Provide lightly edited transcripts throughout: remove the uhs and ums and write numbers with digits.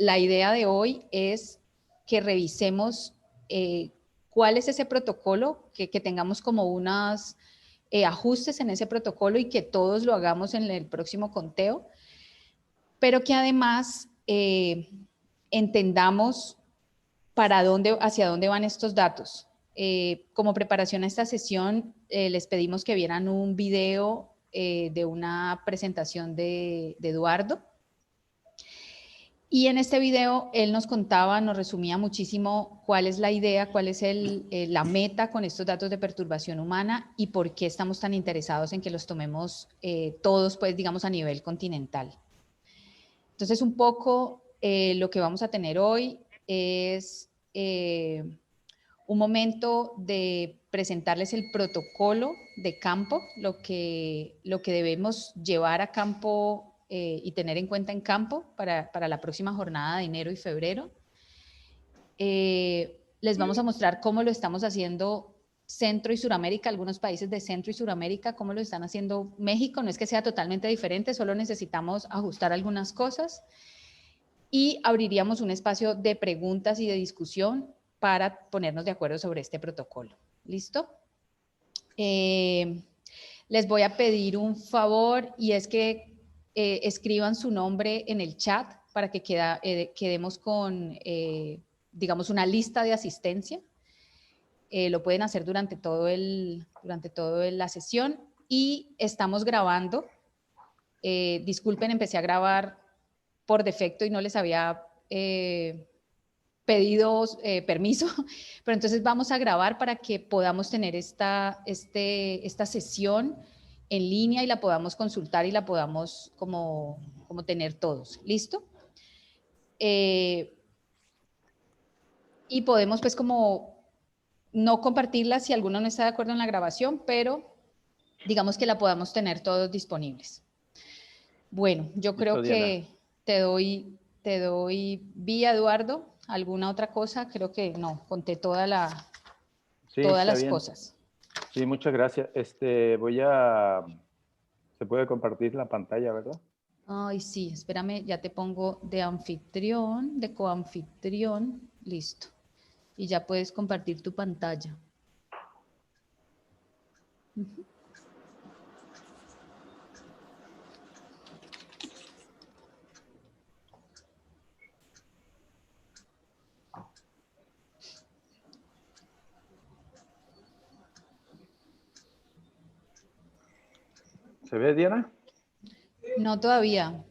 la idea de hoy es que revisemos cuál es ese protocolo, que tengamos como unos ajustes en ese protocolo y que todos lo hagamos en el próximo conteo, pero que además entendamos hacia dónde van estos datos. Como preparación a esta sesión, les pedimos que vieran un video de una presentación de Eduardo. Y en este video él nos contaba, nos resumía muchísimo cuál es la idea, cuál es la meta con estos datos de perturbación humana y por qué estamos tan interesados en que los tomemos todos, pues digamos a nivel continental. Entonces un poco lo que vamos a tener hoy es un momento de presentarles el protocolo de campo, lo que debemos llevar a campo y tener en cuenta en campo para la próxima jornada de enero y febrero. Les vamos a mostrar cómo lo estamos haciendo Centro y Suramérica, algunos países de Centro y Suramérica, cómo lo están haciendo México. No es que sea totalmente diferente, solo necesitamos ajustar algunas cosas. Y abriríamos un espacio de preguntas y de discusión para ponernos de acuerdo sobre este protocolo. ¿Listo? Les voy a pedir un favor y es que escriban su nombre en el chat para que quedemos con, digamos, una lista de asistencia. Lo pueden hacer durante toda la sesión y estamos grabando. Disculpen, empecé a grabar por defecto y no les había pedido permiso, pero entonces vamos a grabar para que podamos tener esta sesión en línea y la podamos consultar y la podamos como tener todos. ¿Listo? Y podemos pues como no compartirla si alguno no está de acuerdo en la grabación, pero digamos que la podamos tener todos disponibles. Bueno, yo creo que te doy vía, Eduardo. ¿Alguna otra cosa? Creo que no, conté todas las cosas. Sí, muchas gracias. Se puede compartir la pantalla, ¿verdad? Ay, sí, espérame, ya te pongo de anfitrión, de coanfitrión, listo. Y ya puedes compartir tu pantalla. Uh-huh. ¿Se ve, Diana? No, todavía.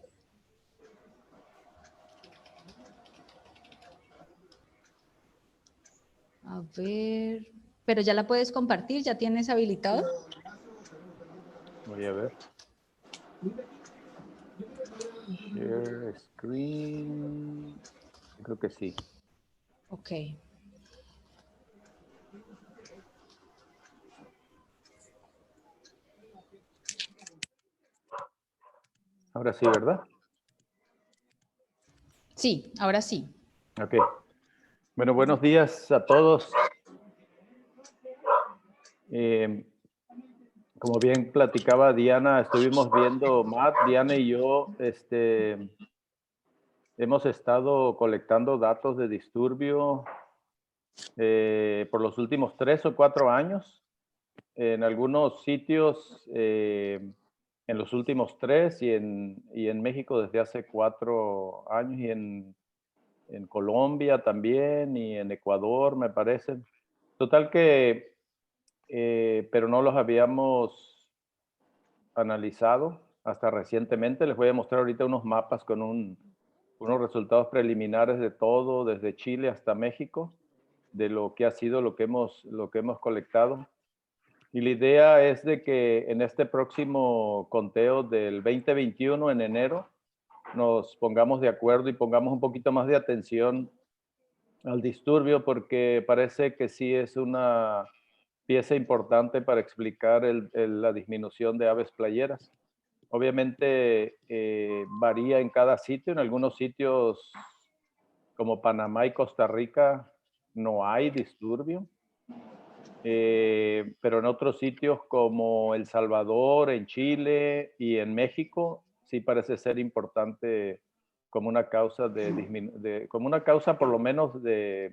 A ver, pero ya la puedes compartir, ¿ya tienes habilitado? Voy a ver. Share screen. Creo que sí. Ok. Ahora sí, ¿verdad? Sí, ahora sí. Ok. Bueno, buenos días a todos. Como bien platicaba Diana, estuvimos viendo, Matt, Diana y yo, hemos estado colectando datos de disturbio por los últimos 3 o 4 años. En algunos sitios en los últimos 3 y en México desde hace 4 años y en Colombia también y en Ecuador, me parece. Total que, pero no los habíamos analizado hasta recientemente. Les voy a mostrar ahorita unos mapas con unos resultados preliminares de todo, desde Chile hasta México, de lo que ha sido lo que hemos colectado. Y la idea es de que en este próximo conteo del 2021 en enero nos pongamos de acuerdo y pongamos un poquito más de atención al disturbio, porque parece que sí es una pieza importante para explicar la disminución de aves playeras. Obviamente varía en cada sitio. En algunos sitios como Panamá y Costa Rica no hay disturbio. Pero en otros sitios como El Salvador, en Chile y en México, sí parece ser importante como una causa como una causa por lo menos de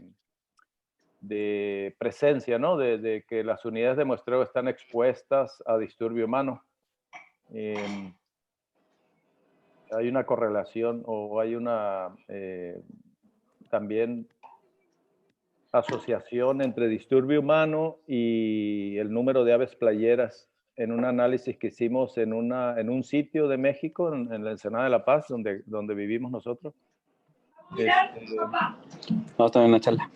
presencia, ¿no? De que las unidades de muestreo están expuestas a disturbio humano. Hay una correlación o hay una también asociación entre disturbio humano y el número de aves playeras en un análisis que hicimos en un sitio de México, en la Ensenada de La Paz, donde vivimos nosotros. Vamos a tener una charla.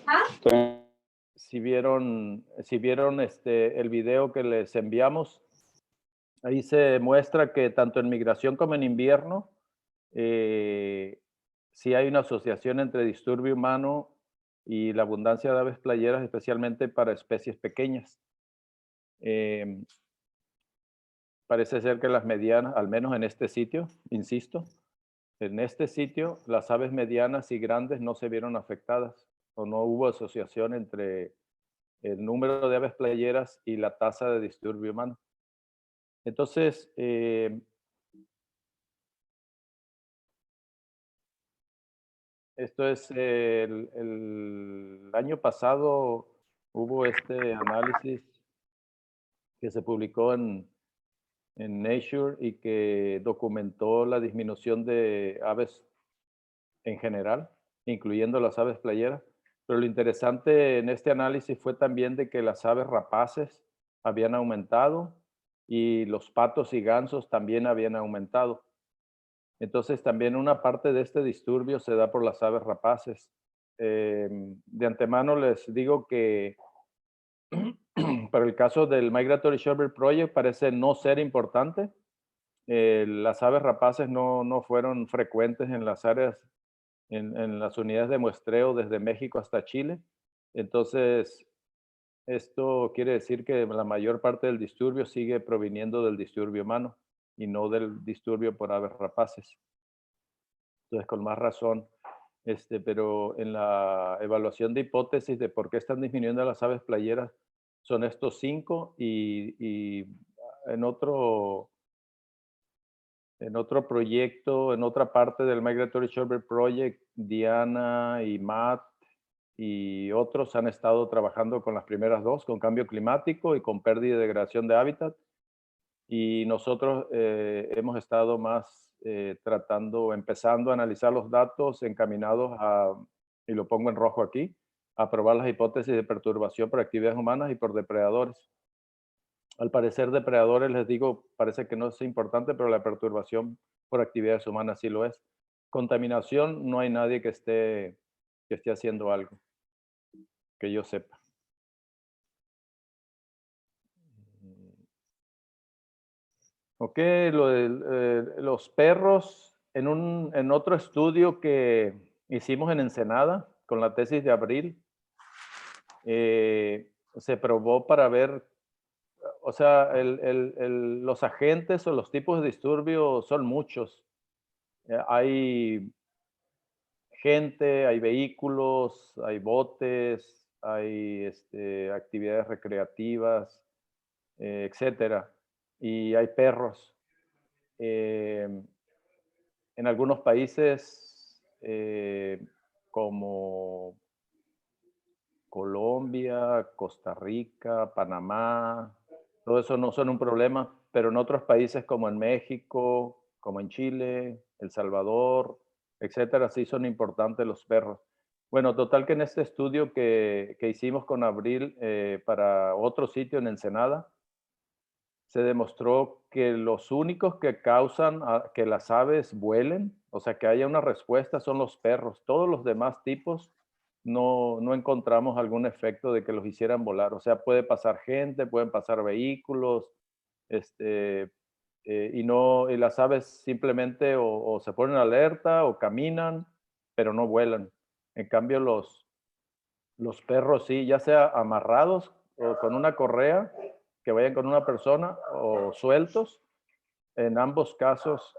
Si vieron el video que les enviamos, ahí se muestra que tanto en migración como en invierno, sí hay una asociación entre disturbio humano y la abundancia de aves playeras, especialmente para especies pequeñas. Parece ser que las medianas, al menos en este sitio, insisto, en este sitio las aves medianas y grandes no se vieron afectadas o no hubo asociación entre el número de aves playeras y la tasa de disturbio humano. Entonces, esto es el año pasado hubo este análisis que se publicó en Nature y que documentó la disminución de aves en general, incluyendo las aves playeras. Pero lo interesante en este análisis fue también de que las aves rapaces habían aumentado y los patos y gansos también habían aumentado. Entonces también una parte de este disturbio se da por las aves rapaces. De antemano les digo que para el caso del Migratory Shorebird Project parece no ser importante. Las aves rapaces no fueron frecuentes en las áreas, en las unidades de muestreo desde México hasta Chile. Entonces, esto quiere decir que la mayor parte del disturbio sigue proviniendo del disturbio humano y no del disturbio por aves rapaces. Entonces, con más razón, pero en la evaluación de hipótesis de por qué están disminuyendo las aves playeras, son estos 5 y en otro proyecto, en otra parte del Migratory Shorebird Project, Diana y Matt y otros han estado trabajando con las primeras dos, con cambio climático y con pérdida y degradación de hábitat. Y nosotros hemos estado más empezando a analizar los datos encaminados a, y lo pongo en rojo aquí, a probar las hipótesis de perturbación por actividades humanas y por depredadores. Al parecer, depredadores, les digo, parece que no es importante, pero la perturbación por actividades humanas sí lo es. Contaminación, no hay nadie que esté haciendo algo, que yo sepa. Ok, los perros, en otro estudio que hicimos en Ensenada, con la tesis de abril, se probó para ver, o sea, los agentes o los tipos de disturbio son muchos. Hay gente, hay vehículos, hay botes, hay actividades recreativas, etcétera. Y hay perros. En algunos países como Colombia, Costa Rica, Panamá, todo eso no son un problema, pero en otros países como en México, como en Chile, El Salvador, etcétera, sí son importantes los perros. Bueno, total que en este estudio que hicimos con Abril para otro sitio en Ensenada, se demostró que los únicos que causan que las aves vuelen, o sea, que haya una respuesta, son los perros. Todos los demás tipos no encontramos algún efecto de que los hicieran volar. O sea, puede pasar gente, pueden pasar vehículos, y las aves simplemente o se ponen alerta o caminan, pero no vuelan. En cambio, los perros sí, ya sea amarrados o con una correa, que vayan con una persona o sueltos, en ambos casos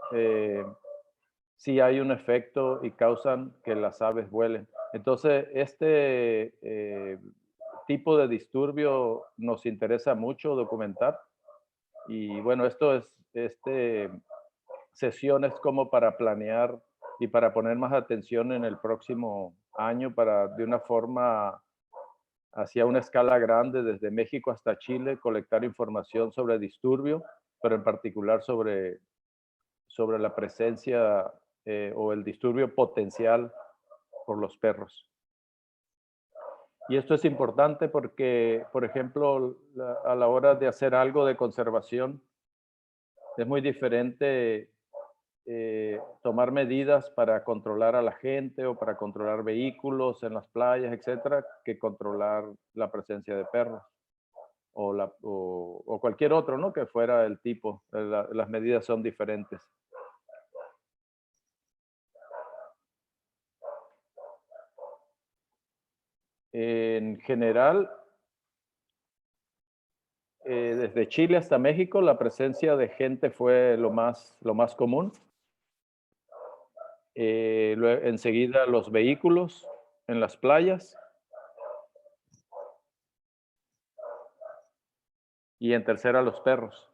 sí hay un efecto y causan que las aves vuelen. Entonces, tipo de disturbio nos interesa mucho documentar. Y bueno, esto es, sesión es como para planear y para poner más atención en el próximo año, para de una forma hacia una escala grande, desde México hasta Chile, colectar información sobre disturbio, pero en particular sobre la presencia o el disturbio potencial por los perros. Y esto es importante porque, por ejemplo, a la hora de hacer algo de conservación, es muy diferente tomar medidas para controlar a la gente o para controlar vehículos en las playas, etcétera, que controlar la presencia de perros o cualquier otro, ¿no? Que fuera el tipo. Las medidas son diferentes. En general, desde Chile hasta México, la presencia de gente fue lo más común. Enseguida los vehículos en las playas. Y en tercera los perros.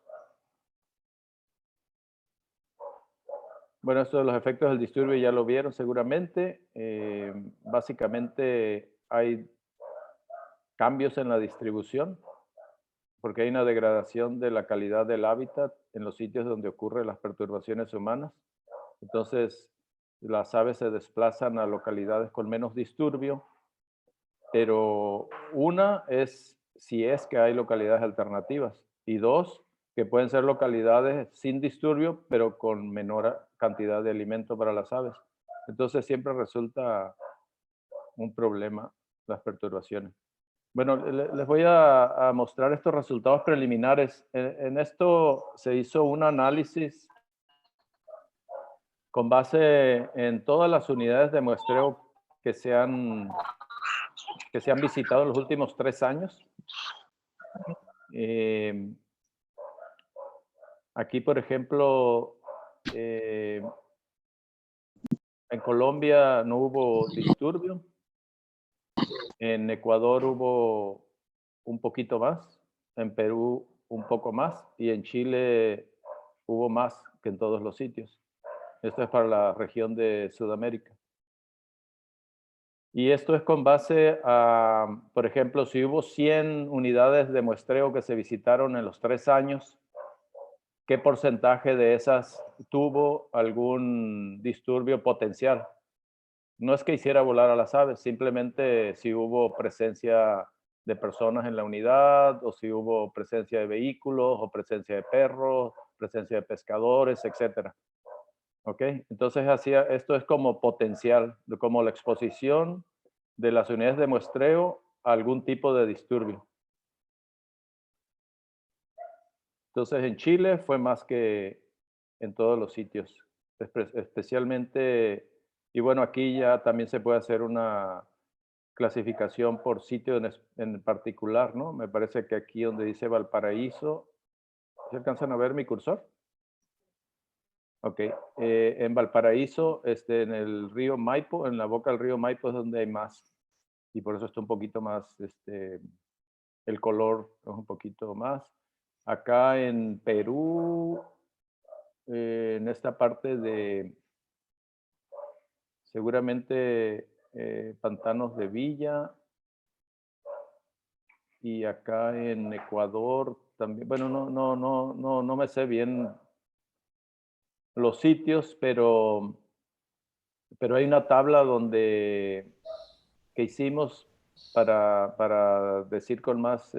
Bueno, esto de los efectos del disturbio ya lo vieron seguramente. Básicamente hay cambios en la distribución, porque hay una degradación de la calidad del hábitat en los sitios donde ocurren las perturbaciones humanas. Entonces, las aves se desplazan a localidades con menos disturbio, pero una es si es que hay localidades alternativas, y dos, que pueden ser localidades sin disturbio, pero con menor cantidad de alimento para las aves. Entonces siempre resulta un problema las perturbaciones. Bueno, les voy a mostrar estos resultados preliminares. En esto se hizo un análisis con base en todas las unidades de muestreo que se han visitado en los últimos 3 años. Aquí, por ejemplo, en Colombia no hubo disturbio. En Ecuador hubo un poquito más, en Perú un poco más y en Chile hubo más que en todos los sitios. Esto es para la región de Sudamérica. Y esto es con base a, por ejemplo, si hubo 100 unidades de muestreo que se visitaron en los 3 años, ¿qué porcentaje de esas tuvo algún disturbio potencial? No es que hiciera volar a las aves, simplemente si hubo presencia de personas en la unidad, o si hubo presencia de vehículos, o presencia de perros, presencia de pescadores, etcétera. ¿Ok? Entonces, esto es como potencial, como la exposición de las unidades de muestreo a algún tipo de disturbio. Entonces, en Chile fue más que en todos los sitios, especialmente, y bueno, aquí ya también se puede hacer una clasificación por sitio en particular, ¿no? Me parece que aquí donde dice Valparaíso, ¿se alcanzan a ver mi cursor? Ok, en Valparaíso, en el río Maipo, en la boca del río Maipo es donde hay más, y por eso está un poquito más, el color es un poquito más. Acá en Perú, en esta parte de, seguramente, pantanos de Villa, y acá en Ecuador también, bueno, no me sé bien los sitios, pero hay una tabla que hicimos para decir con más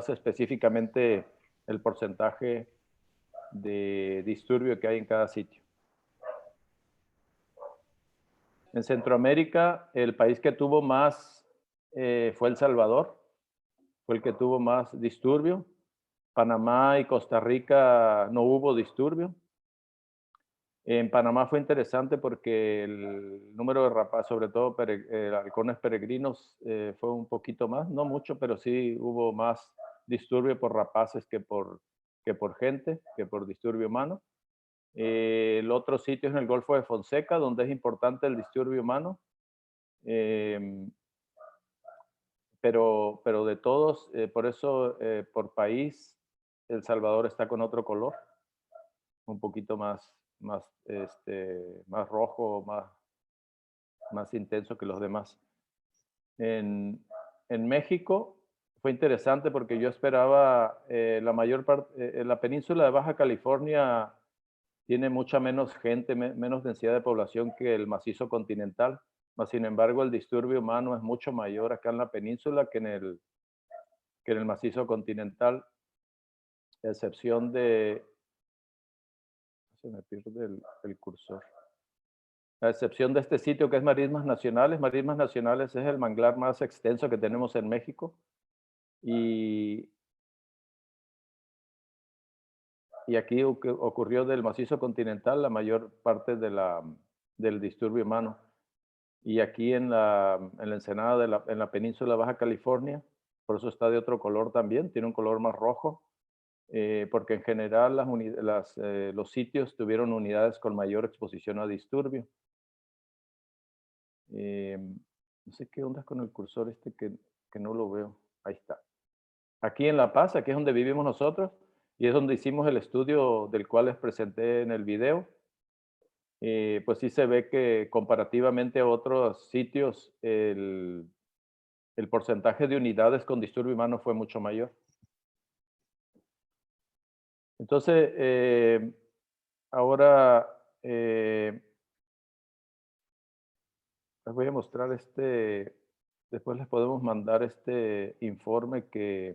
específicamente el porcentaje de disturbio que hay en cada sitio. En Centroamérica, el país que tuvo más fue El Salvador, fue el que tuvo más disturbio. Panamá y Costa Rica no hubo disturbio. En Panamá fue interesante porque el número de rapaces, sobre todo halcones peregrinos, fue un poquito más, no mucho, pero sí hubo más disturbio por rapaces que por gente, que por disturbio humano. El otro sitio es en el Golfo de Fonseca, donde es importante el disturbio humano. Pero de todos, por eso, por país, El Salvador está con otro color, un poquito más más rojo, más intenso que los demás. En México fue interesante porque yo esperaba la mayor parte, la península de Baja California tiene mucha menos gente, menos densidad de población que el macizo continental. Mas, sin embargo, el disturbio humano es mucho mayor acá en la península que en el macizo continental, a excepción de... Se me pierde el cursor. A excepción de este sitio que es Marismas Nacionales. Marismas Nacionales es el manglar más extenso que tenemos en México. Y aquí ocurrió del macizo continental la mayor parte del disturbio humano. Y aquí en la ensenada en la península de Baja California, por eso está de otro color también, tiene un color más rojo, porque en general los sitios tuvieron unidades con mayor exposición a disturbio. No sé qué onda con el cursor que no lo veo. Ahí está. Aquí en La Paz, aquí es donde vivimos nosotros, y es donde hicimos el estudio del cual les presenté en el video. Pues sí se ve que comparativamente a otros sitios, el porcentaje de unidades con disturbio humano fue mucho mayor. Entonces, ahora les voy a mostrar después les podemos mandar este informe que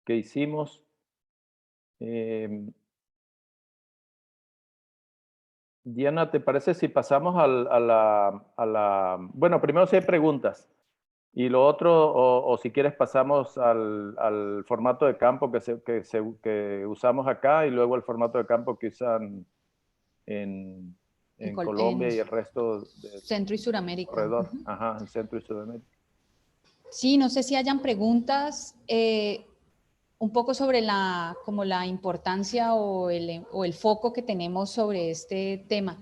hicimos. Diana, ¿te parece si pasamos bueno, primero si hay preguntas? Y lo otro, o si quieres pasamos al formato de campo que usamos acá y luego el formato de campo que usan en Colombia y el resto del Centro y Suramérica. corredor. Ajá, en Centro y Sudamérica. Sí, no sé si hayan preguntas un poco sobre como la importancia o el foco que tenemos sobre este tema.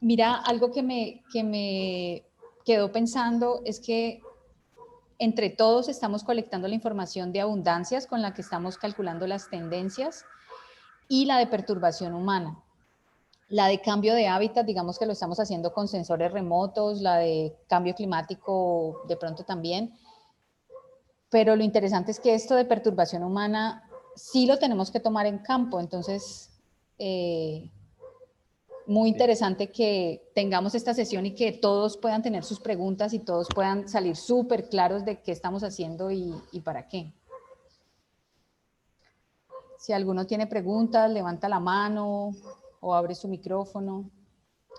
Mira, algo que me quedó pensando es que entre todos estamos colectando la información de abundancias con la que estamos calculando las tendencias y la de perturbación humana. La de cambio de hábitat, digamos que lo estamos haciendo con sensores remotos, la de cambio climático de pronto también, pero lo interesante es que esto de perturbación humana sí lo tenemos que tomar en campo, entonces muy interesante que tengamos esta sesión y que todos puedan tener sus preguntas y todos puedan salir súper claros de qué estamos haciendo y para qué. Si alguno tiene preguntas, levanta la mano o abre su micrófono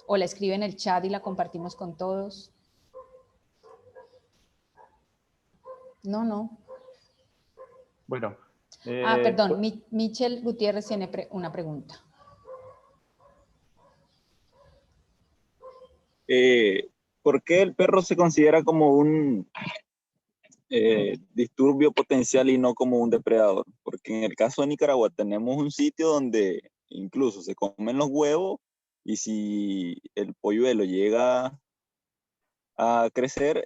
o la escribe en el chat y la compartimos con todos. No. Bueno. Perdón, Michelle Gutiérrez tiene una pregunta. ¿Por qué el perro se considera como un disturbio potencial y no como un depredador? Porque en el caso de Nicaragua tenemos un sitio donde incluso se comen los huevos y si el polluelo llega a crecer,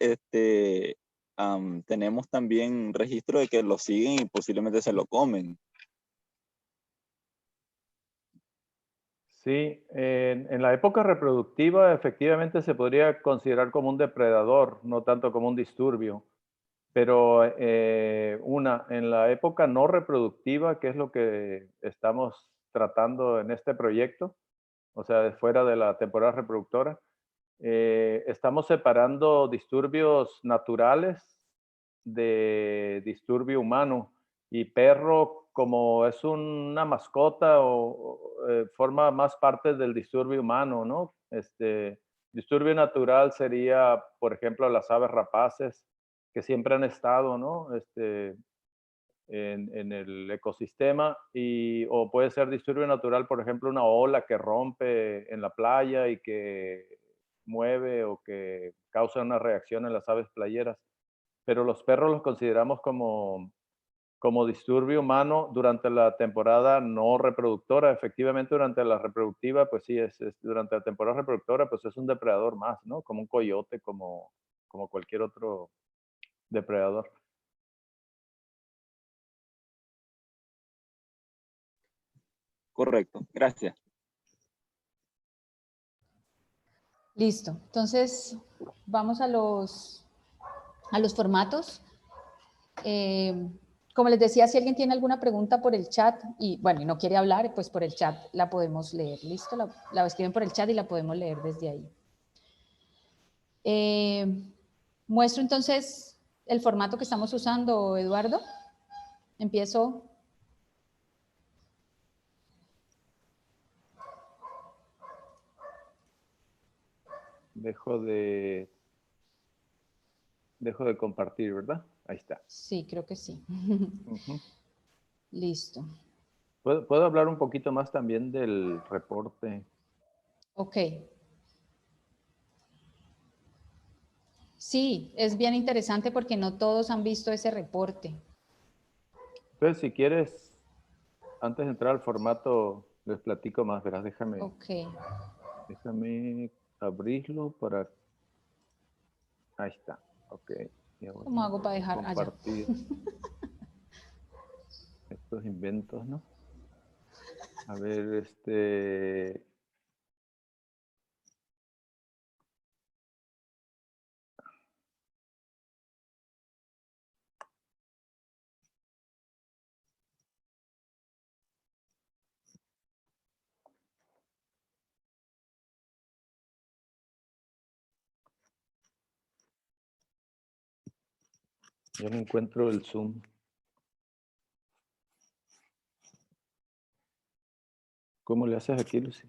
tenemos también registro de que lo siguen y posiblemente se lo comen. Sí, en la época reproductiva efectivamente se podría considerar como un depredador, no tanto como un disturbio. Pero en la época no reproductiva, que es lo que estamos tratando en este proyecto, o sea, fuera de la temporada reproductora, estamos separando disturbios naturales de disturbio humano. Y perro, como es una mascota, forma más parte del disturbio humano, ¿no? Disturbio natural sería, por ejemplo, las aves rapaces, que siempre han estado, ¿no? En el ecosistema, o puede ser disturbio natural, por ejemplo, una ola que rompe en la playa y que mueve o que causa una reacción en las aves playeras. Pero los perros los consideramos como disturbio humano durante la temporada no reproductora. Efectivamente, durante la reproductiva, pues sí, durante la temporada reproductora, pues es un depredador más, ¿no? Como un coyote, como cualquier otro depredador. Correcto, gracias. Listo. Entonces, vamos a los formatos. Como les decía, si alguien tiene alguna pregunta por el chat y bueno, y no quiere hablar, pues por el chat la podemos leer. ¿Listo? La escriben por el chat y la podemos leer desde ahí. Muestro entonces el formato que estamos usando, Eduardo. Empiezo. Dejo de compartir, ¿verdad? Ahí está. Sí, creo que sí. Ujú. Listo. ¿Puedo hablar un poquito más también del reporte? Ok. Sí, es bien interesante porque no todos han visto ese reporte. Entonces, si quieres, antes de entrar al formato, les platico más, verás, déjame abrirlo para... Ahí está, ok. Y ahora ¿Cómo hago para dejar allá? compartir estos inventos, ¿no? A ver, yo no encuentro el Zoom. ¿Cómo le haces aquí, Lucy?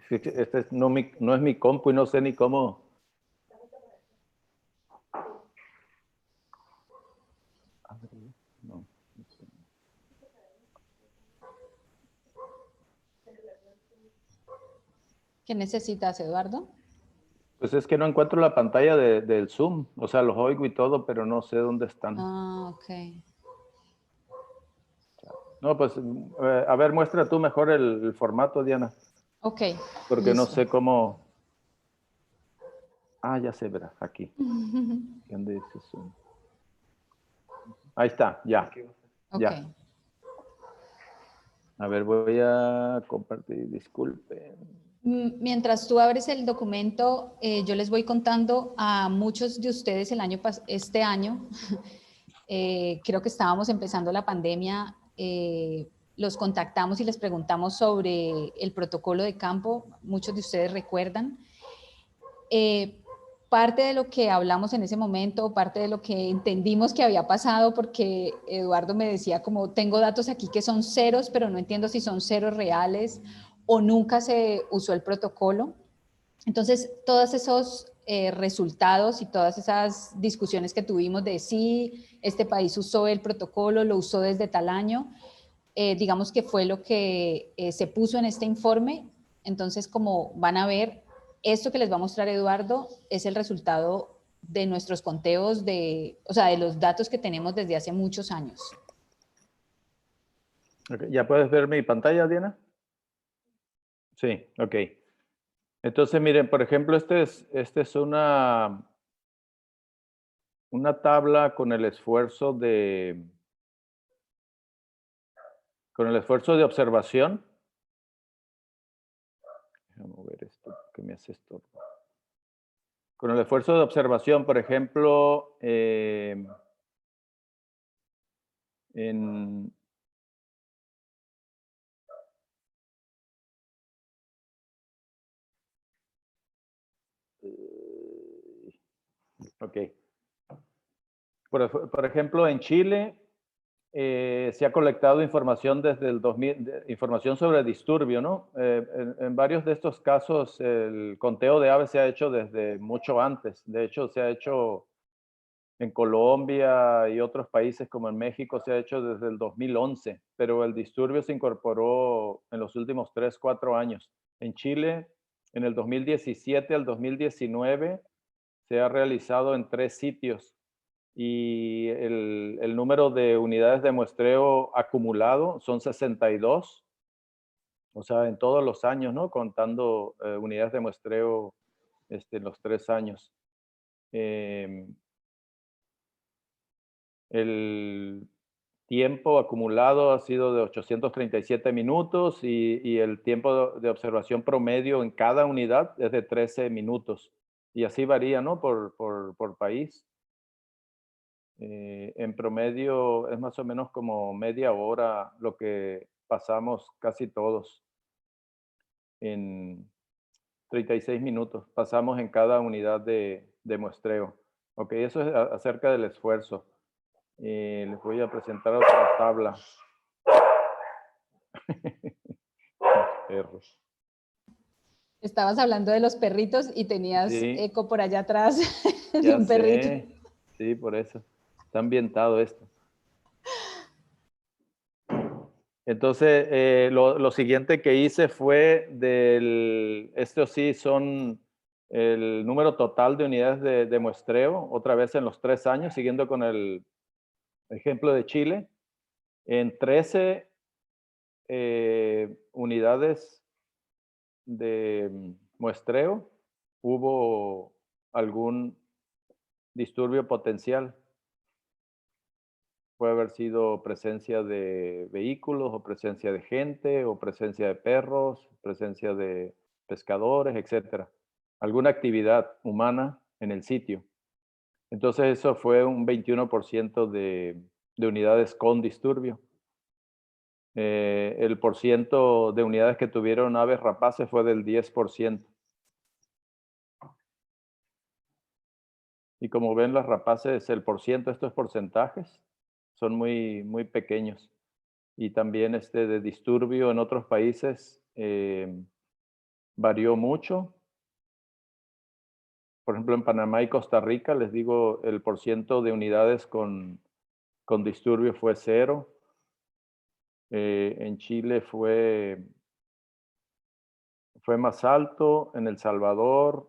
No es mi compu y no sé ni cómo. No. ¿Qué necesitas, Eduardo? Pues es que no encuentro la pantalla del Zoom. O sea, los oigo y todo, pero no sé dónde están. Ah, ok. No, pues, a ver, muestra tú mejor el formato, Diana. Ok, Porque no listo. sé cómo... Ah, ya sé, verás, aquí. ¿Dónde dice Zoom? Ahí está, ya. Ok. Ya. A ver, voy a compartir, disculpen. Mientras tú abres el documento, yo les voy contando a muchos de ustedes este año, creo que estábamos empezando la pandemia, los contactamos y les preguntamos sobre el protocolo de campo, muchos de ustedes recuerdan. Parte de lo que hablamos en ese momento, parte de lo que entendimos que había pasado, porque Eduardo me decía como, tengo datos aquí que son ceros, pero no entiendo si son ceros reales o nunca se usó el protocolo. Entonces, todos esos resultados y todas esas discusiones que tuvimos de si este país usó el protocolo, lo usó desde tal año, digamos que fue lo que se puso en este informe. Entonces, como van a ver, esto que les va a mostrar Eduardo es el resultado de nuestros conteos, o sea, de los datos que tenemos desde hace muchos años. Okay. ¿Ya puedes ver mi pantalla, Diana? Sí, ok. Entonces, miren, por ejemplo, esta es una tabla con el esfuerzo de observación. Déjame ver esto, ¿qué me hace esto? Con el esfuerzo de observación, por ejemplo, ok. Por ejemplo, en Chile se ha colectado información desde el 2000, información sobre disturbio, ¿no? En varios de estos casos el conteo de aves se ha hecho desde mucho antes. De hecho, se ha hecho en Colombia y otros países como en México, se ha hecho desde el 2011, pero el disturbio se incorporó en los últimos 3, 4 años. En Chile, en el 2017 al 2019, se ha realizado en 3 sitios y el número de unidades de muestreo acumulado son 62, o sea, en todos los años, ¿no? Contando unidades de muestreo en los 3 años. tiempo acumulado ha sido de 837 minutos y el tiempo de observación promedio en cada unidad es de 13 minutos. Y así varía, ¿no? Por país. En promedio es más o menos como media hora lo que pasamos casi todos. En 36 minutos pasamos en cada unidad de muestreo. Ok, eso es acerca del esfuerzo. Les voy a presentar otra tabla. Perros. Estabas hablando de los perritos y tenías Sí. eco por allá atrás de Ya un perrito. sé. Sí, por eso. Está ambientado esto. Entonces, lo siguiente que hice fue estos sí son el número total de unidades de muestreo, otra vez en los 3 años, siguiendo con el ejemplo de Chile. En 13 unidades de muestreo hubo algún disturbio potencial. Puede haber sido presencia de vehículos o presencia de gente o presencia de perros, presencia de pescadores, etcétera. Alguna actividad humana en el sitio. Entonces eso fue un 21% de unidades con disturbio. El porciento de unidades que tuvieron aves rapaces fue del 10%. Y como ven, las rapaces, el porciento, estos porcentajes, son muy, muy pequeños. Y también de disturbio en otros países varió mucho. Por ejemplo, en Panamá y Costa Rica, les digo, el porciento de unidades con disturbio fue 0. En Chile fue más alto. En El Salvador.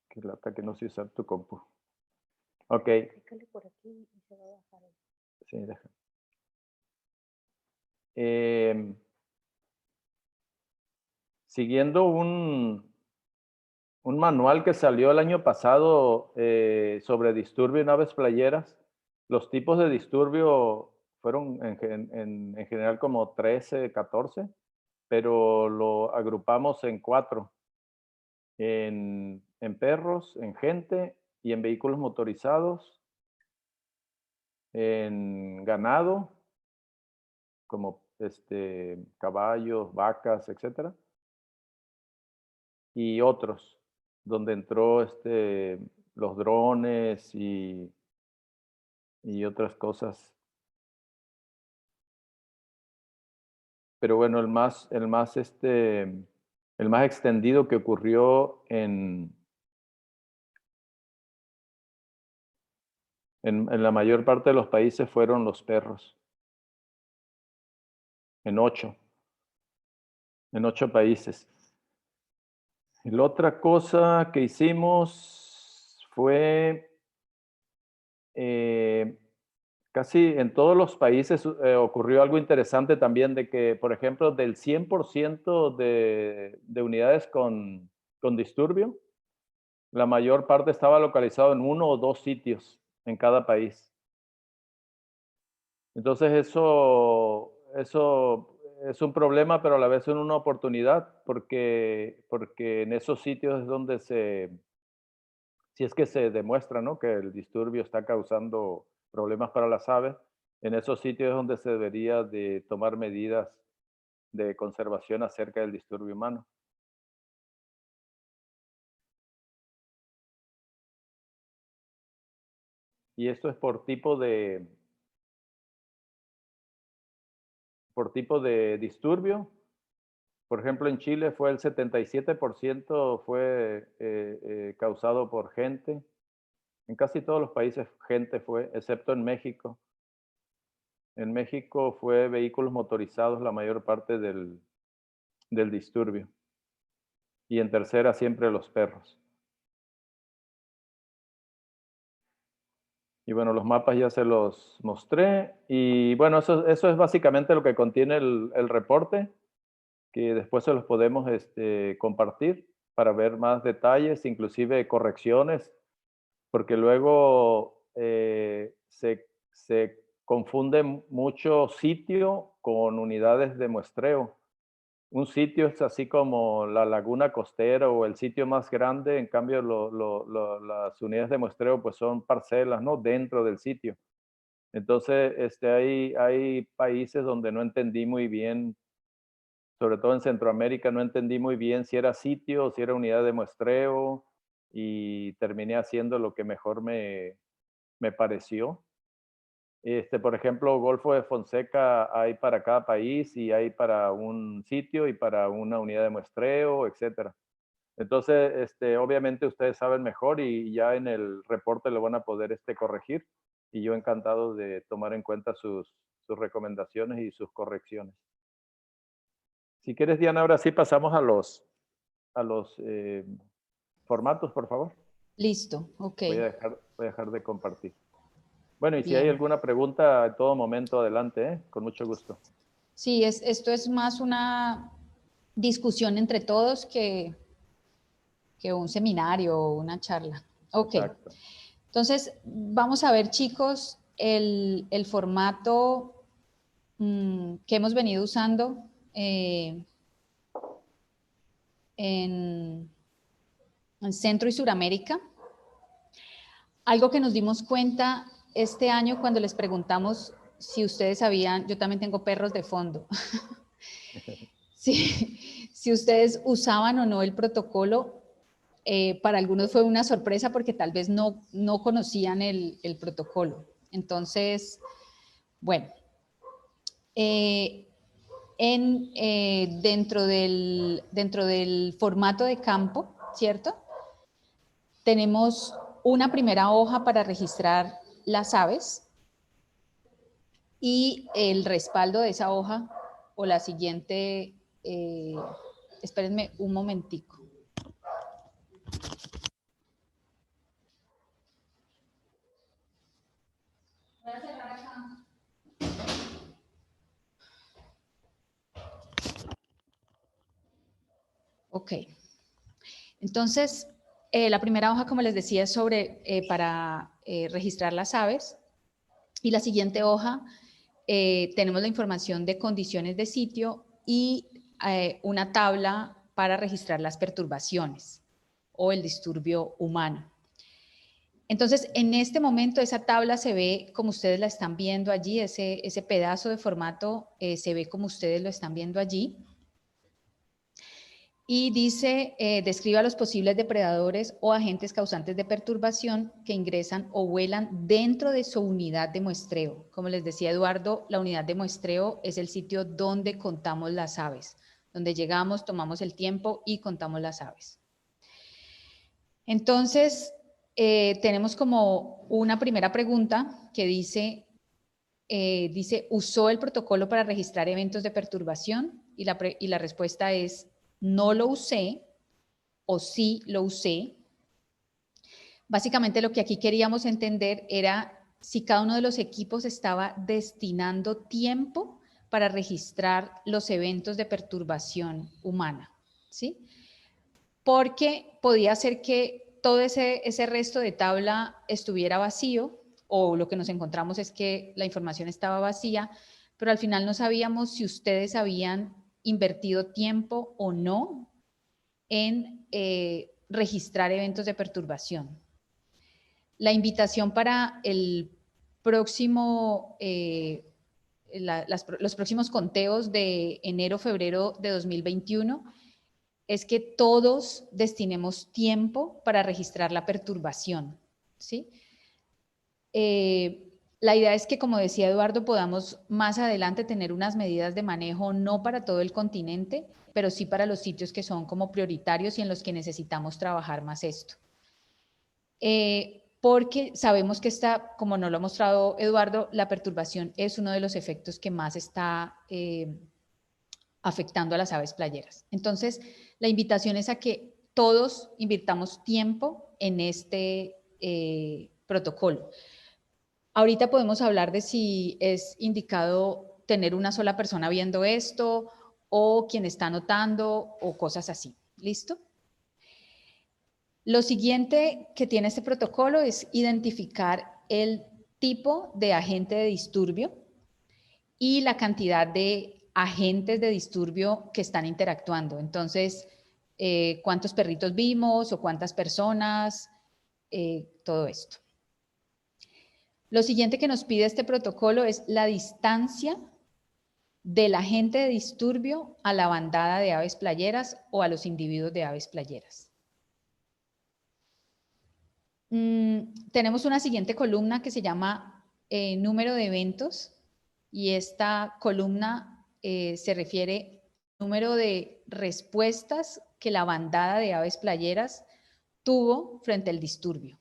Qué lata que no sé usar tu compu. Ok. Pícale por aquí y se va a bajar. Sí, deja. Siguiendo un manual que salió el año pasado sobre disturbio en aves playeras, los tipos de disturbio fueron en general como 13, 14, pero lo agrupamos en 4. En perros, en gente y en vehículos motorizados, en ganado, como caballos, vacas, etcétera, y otros, donde entró los drones y otras cosas. Pero bueno, el más extendido que ocurrió en la mayor parte de los países fueron los perros. En 8 países. Y la otra cosa que hicimos fue casi en todos los países ocurrió algo interesante también de que, por ejemplo, del 100% de unidades con disturbio, la mayor parte estaba localizado en 1 o 2 sitios en cada país. Entonces eso es un problema, pero a la vez es una oportunidad, porque en esos sitios es donde si es que se demuestra, ¿no?, que el disturbio está causando problemas para las aves, en esos sitios es donde se debería de tomar medidas de conservación acerca del disturbio humano. Y esto es por tipo de disturbio. Por ejemplo, en Chile fue el 77% fue causado por gente. En casi todos los países gente fue, excepto en México. En México fue vehículos motorizados la mayor parte del disturbio. Y en tercera siempre los perros. Y bueno, los mapas ya se los mostré. Y bueno, eso es básicamente lo que contiene el reporte, que después se los podemos compartir para ver más detalles, inclusive correcciones. porque luego se confunde mucho sitio con unidades de muestreo. Un sitio es así como la laguna costera o el sitio más grande, en cambio las unidades de muestreo pues son parcelas, ¿no? Dentro del sitio. Entonces, hay países donde no entendí muy bien, sobre todo en Centroamérica, no entendí muy bien si era sitio o si era unidad de muestreo y terminé haciendo lo que mejor me pareció. Por ejemplo, Golfo de Fonseca hay para cada país y hay para un sitio y para una unidad de muestreo, etcétera. Entonces, obviamente ustedes saben mejor y ya en el reporte lo van a poder corregir. Y yo encantado de tomar en cuenta sus recomendaciones y sus correcciones. Si quieres, Diana, ahora sí pasamos a los formatos, por favor. Listo, ok. Voy a dejar de compartir. Bueno, y si hay Bien. alguna pregunta, en todo momento, adelante, con mucho gusto. Sí, esto es más una discusión entre todos que un seminario o una charla. Ok. Exacto. Entonces, vamos a ver, chicos, el formato que hemos venido usando en Centro y Suramérica. Algo que nos dimos cuenta este año cuando les preguntamos si ustedes sabían, yo también tengo perros de fondo, si ustedes usaban o no el protocolo. Para algunos fue una sorpresa porque tal vez no conocían el protocolo. Entonces, bueno, dentro del formato de campo, ¿cierto? Tenemos una primera hoja para registrar las aves y el respaldo de esa hoja o la siguiente, espérenme un momentico. Voy a cerrar acá. Ok. Entonces, la primera hoja, como les decía, es para registrar las aves. Y la siguiente hoja, tenemos la información de condiciones de sitio y una tabla para registrar las perturbaciones o el disturbio humano. Entonces, en este momento esa tabla se ve como ustedes la están viendo allí, ese pedazo de formato se ve como ustedes lo están viendo allí. Y dice, describa los posibles depredadores o agentes causantes de perturbación que ingresan o vuelan dentro de su unidad de muestreo. Como les decía Eduardo, la unidad de muestreo es el sitio donde contamos las aves, donde llegamos, tomamos el tiempo y contamos las aves. Entonces, tenemos como una primera pregunta que dice, ¿usó el protocolo para registrar eventos de perturbación? Y la respuesta es, no lo usé o sí lo usé. Básicamente lo que aquí queríamos entender era si cada uno de los equipos estaba destinando tiempo para registrar los eventos de perturbación humana, ¿sí? Porque podía ser que todo ese resto de tabla estuviera vacío o lo que nos encontramos es que la información estaba vacía, pero al final no sabíamos si ustedes habían invertido tiempo o no en registrar eventos de perturbación. La invitación para el próximo, los próximos conteos de enero-febrero de 2021 es que todos destinemos tiempo para registrar la perturbación, ¿sí? La idea es que, como decía Eduardo, podamos más adelante tener unas medidas de manejo, no para todo el continente, pero sí para los sitios que son como prioritarios y en los que necesitamos trabajar más esto. Porque sabemos que como nos lo ha mostrado Eduardo, la perturbación es uno de los efectos que más está afectando a las aves playeras. Entonces, la invitación es a que todos invirtamos tiempo en este protocolo. Ahorita podemos hablar de si es indicado tener una sola persona viendo esto o quien está anotando o cosas así. ¿Listo? Lo siguiente que tiene este protocolo es identificar el tipo de agente de disturbio y la cantidad de agentes de disturbio que están interactuando. Entonces, cuántos perritos vimos o cuántas personas, todo esto. Lo siguiente que nos pide este protocolo es la distancia del agente de disturbio a la bandada de aves playeras o a los individuos de aves playeras. Tenemos una siguiente columna que se llama número de eventos, y esta columna se refiere al número de respuestas que la bandada de aves playeras tuvo frente al disturbio.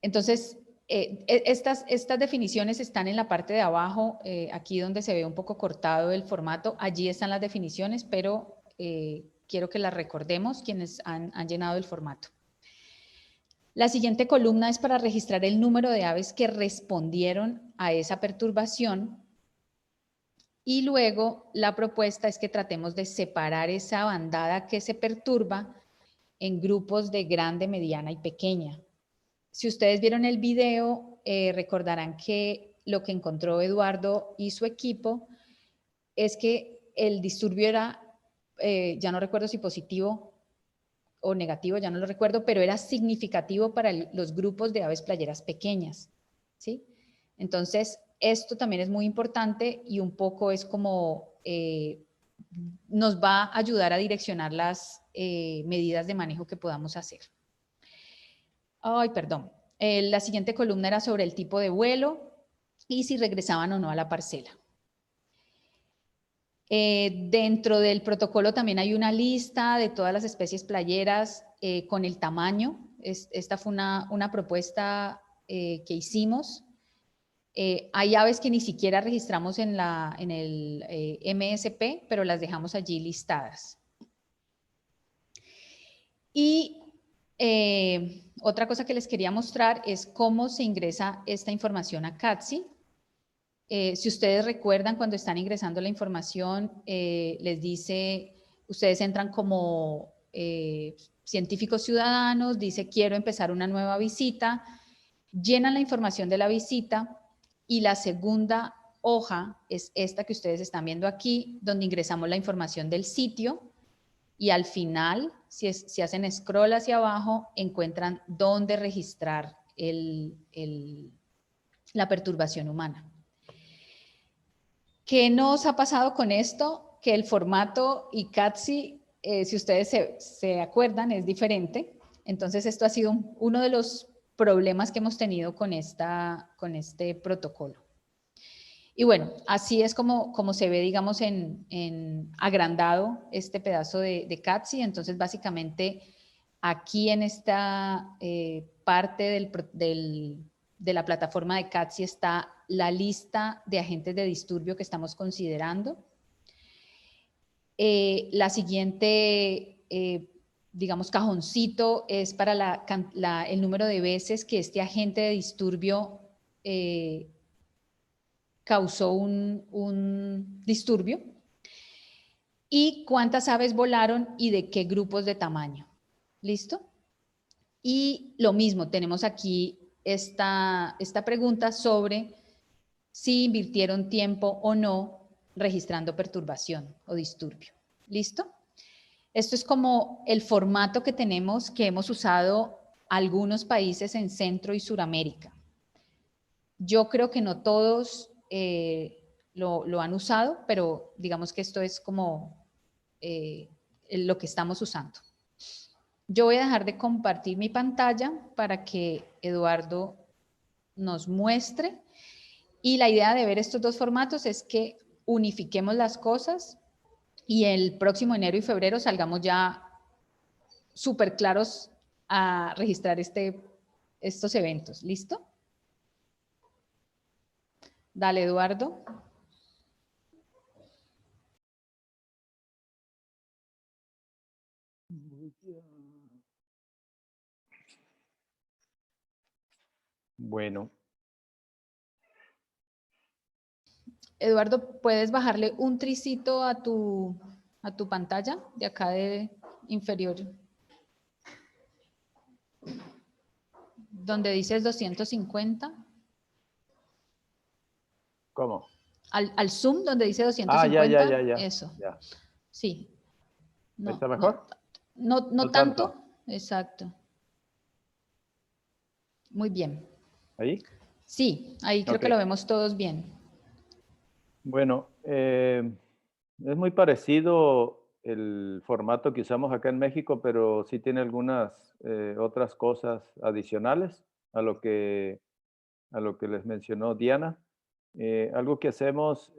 Entonces, estas definiciones están en la parte de abajo, aquí donde se ve un poco cortado el formato. Allí están las definiciones, pero quiero que las recordemos quienes han llenado el formato. La siguiente columna es para registrar el número de aves que respondieron a esa perturbación. Y luego la propuesta es que tratemos de separar esa bandada que se perturba en grupos de grande, mediana y pequeña. Si ustedes vieron el video, recordarán que lo que encontró Eduardo y su equipo es que el disturbio era, ya no recuerdo si positivo o negativo, ya no lo recuerdo, pero era significativo para los grupos de aves playeras pequeñas, ¿sí? Entonces, esto también es muy importante y un poco es como nos va a ayudar a direccionar las medidas de manejo que podamos hacer. Ay, perdón. La siguiente columna era sobre el tipo de vuelo y si regresaban o no a la parcela. Dentro del protocolo también hay una lista de todas las especies playeras con el tamaño. Esta fue una propuesta que hicimos. Hay aves que ni siquiera registramos en el MSP, pero las dejamos allí listadas. Y otra cosa que les quería mostrar es cómo se ingresa esta información a CATSI. Si ustedes recuerdan, cuando están ingresando la información, les dice, ustedes entran como científicos ciudadanos, dice quiero empezar una nueva visita, llenan la información de la visita y la segunda hoja es esta que ustedes están viendo aquí, donde ingresamos la información del sitio y al final, si hacen scroll hacia abajo, encuentran dónde registrar la perturbación humana. ¿Qué nos ha pasado con esto? Que el formato y CATSI, si ustedes se acuerdan, es diferente. Entonces, esto ha sido uno de los problemas que hemos tenido con este protocolo. Y bueno, así es como se ve, digamos, en agrandado este pedazo de CATSI. Entonces, básicamente, aquí en esta parte de la plataforma de CATSI está la lista de agentes de disturbio que estamos considerando. La siguiente, digamos, cajoncito es para el número de veces que este agente de disturbio causó un disturbio y cuántas aves volaron y de qué grupos de tamaño. ¿Listo? Y lo mismo, tenemos aquí esta pregunta sobre si invirtieron tiempo o no registrando perturbación o disturbio. ¿Listo? Esto es como el formato que tenemos, que hemos usado algunos países en Centro y Suramérica. Yo creo que no todos lo han usado, pero digamos que esto es como lo que estamos usando. Yo voy a dejar de compartir mi pantalla para que Eduardo nos muestre. Y la idea de ver estos dos formatos es que unifiquemos las cosas y el próximo enero y febrero salgamos ya súper claros a registrar estos eventos. ¿Listo? Dale, Eduardo. Bueno. Eduardo, ¿puedes bajarle un tricito a tu pantalla de acá de inferior Donde dices 250. ¿Cómo? Al zoom donde dice Ah, 250. ya. Eso. Ya. Sí. ¿Ahí está mejor? No tanto. Exacto. Muy bien. ¿Ahí? Sí, ahí creo Ok. que lo vemos todos bien. Bueno, es muy parecido el formato que usamos acá en México, pero sí tiene algunas otras cosas adicionales a lo que les mencionó Diana. Algo que hacemos,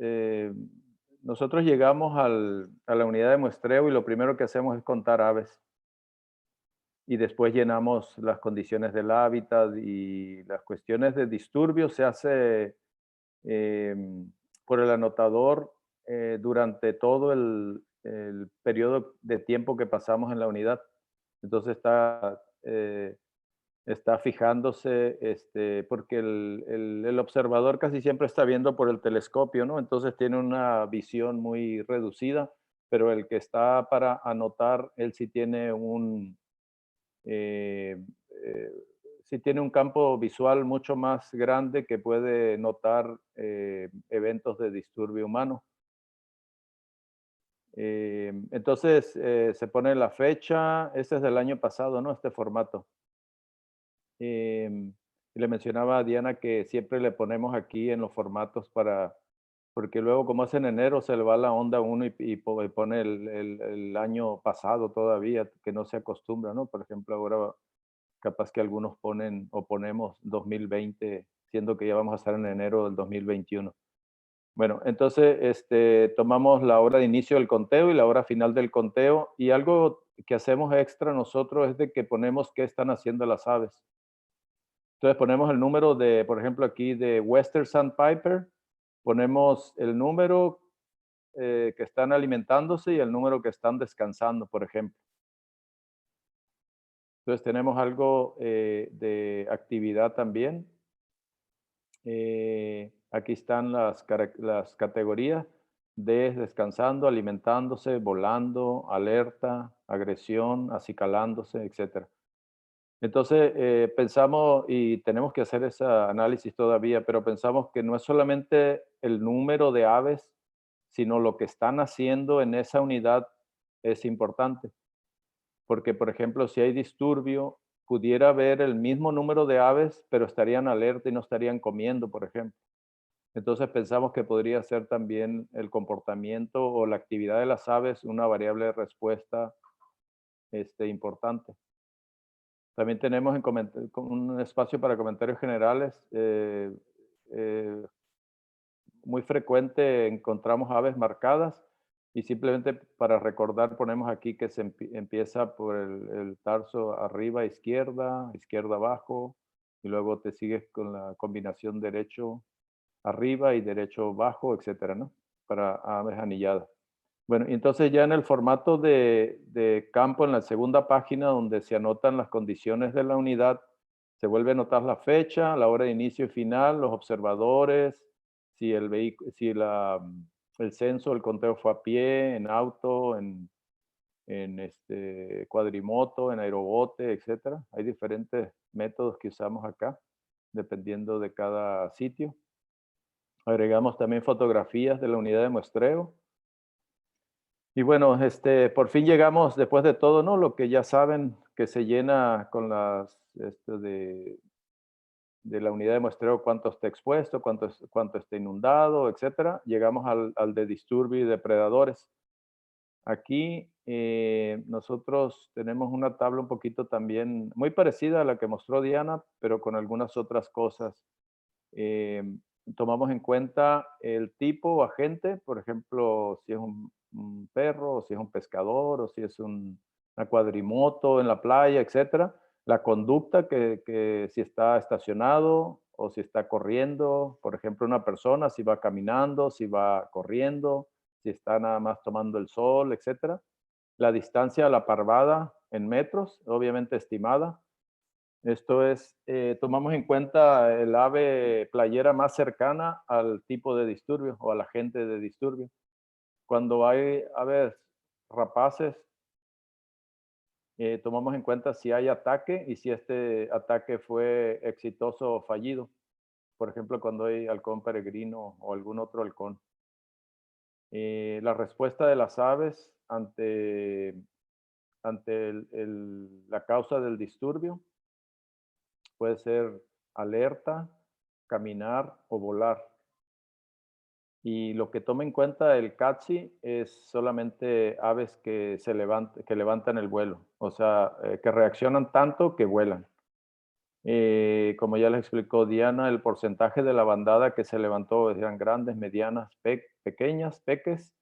nosotros llegamos a la unidad de muestreo y lo primero que hacemos es contar aves. Y después llenamos las condiciones del hábitat y las cuestiones de disturbio se hace por el anotador durante todo el periodo de tiempo que pasamos en la unidad. Entonces está fijándose, porque el observador casi siempre está viendo por el telescopio, ¿no? Entonces tiene una visión muy reducida, pero el que está para anotar, él sí tiene eh, eh, sí tiene un campo visual mucho más grande que puede notar eventos de disturbio humano. Entonces se pone la fecha, este es del año pasado, ¿no? Este formato. Y le mencionaba a Diana que siempre le ponemos aquí en los formatos porque luego como es en enero se le va la onda a uno y pone el año pasado todavía, que no se acostumbra, ¿no? Por ejemplo, ahora capaz que algunos ponen o ponemos 2020, siendo que ya vamos a estar en enero del 2021. Bueno, entonces tomamos la hora de inicio del conteo y la hora final del conteo, y algo que hacemos extra nosotros es de que ponemos qué están haciendo las aves. Entonces ponemos el número de, por ejemplo, aquí de Western Sandpiper, ponemos el número que están alimentándose y el número que están descansando, por ejemplo. Entonces tenemos algo de actividad también. Aquí están las categorías de descansando, alimentándose, volando, alerta, agresión, acicalándose, etc. Entonces pensamos, y tenemos que hacer ese análisis todavía, pero pensamos que no es solamente el número de aves, sino lo que están haciendo en esa unidad es importante. Porque, por ejemplo, si hay disturbio, pudiera haber el mismo número de aves, pero estarían alerta y no estarían comiendo, por ejemplo. Entonces pensamos que podría ser también el comportamiento o la actividad de las aves una variable de respuesta importante. También tenemos un espacio para comentarios generales. Muy frecuente encontramos aves marcadas y simplemente para recordar ponemos aquí que se empieza por el tarso arriba izquierda, izquierda abajo, y luego te sigues con la combinación derecho arriba y derecho bajo, etcétera, ¿no? Para aves anilladas. Bueno, y entonces ya en el formato de campo, en la segunda página donde se anotan las condiciones de la unidad, se vuelve a anotar la fecha, la hora de inicio y final, los observadores, si el censo, el conteo fue a pie, en auto, en cuadrimoto, en aerobote, etcétera. Hay diferentes métodos que usamos acá, dependiendo de cada sitio. Agregamos también fotografías de la unidad de muestreo. Y bueno, por fin llegamos, después de todo, ¿no? Lo que ya saben, que se llena con de la unidad de muestreo, cuánto está expuesto, cuánto está inundado, etcétera. Llegamos al de disturbio y depredadores. Aquí nosotros tenemos una tabla un poquito también muy parecida a la que mostró Diana, pero con algunas otras cosas. Tomamos en cuenta el tipo o agente, por ejemplo, si es un perro, o si es un pescador, o si es una cuadrimoto en la playa, etcétera. La conducta, que si está estacionado o si está corriendo, por ejemplo, una persona, si va caminando, si va corriendo, si está nada más tomando el sol, etcétera. La distancia a la parvada en metros, obviamente estimada. Esto es, tomamos en cuenta el ave playera más cercana al tipo de disturbio o al agente de disturbio. Cuando hay aves rapaces, tomamos en cuenta si hay ataque y si este ataque fue exitoso o fallido. Por ejemplo, cuando hay halcón peregrino o algún otro halcón. La respuesta de las aves ante la causa del disturbio puede ser alerta, caminar o volar. Y lo que toma en cuenta el CATSI es solamente aves que levantan el vuelo, o sea, que reaccionan tanto que vuelan. Como ya les explicó Diana, el porcentaje de la bandada que se levantó eran grandes, medianas, pequeñas, peques.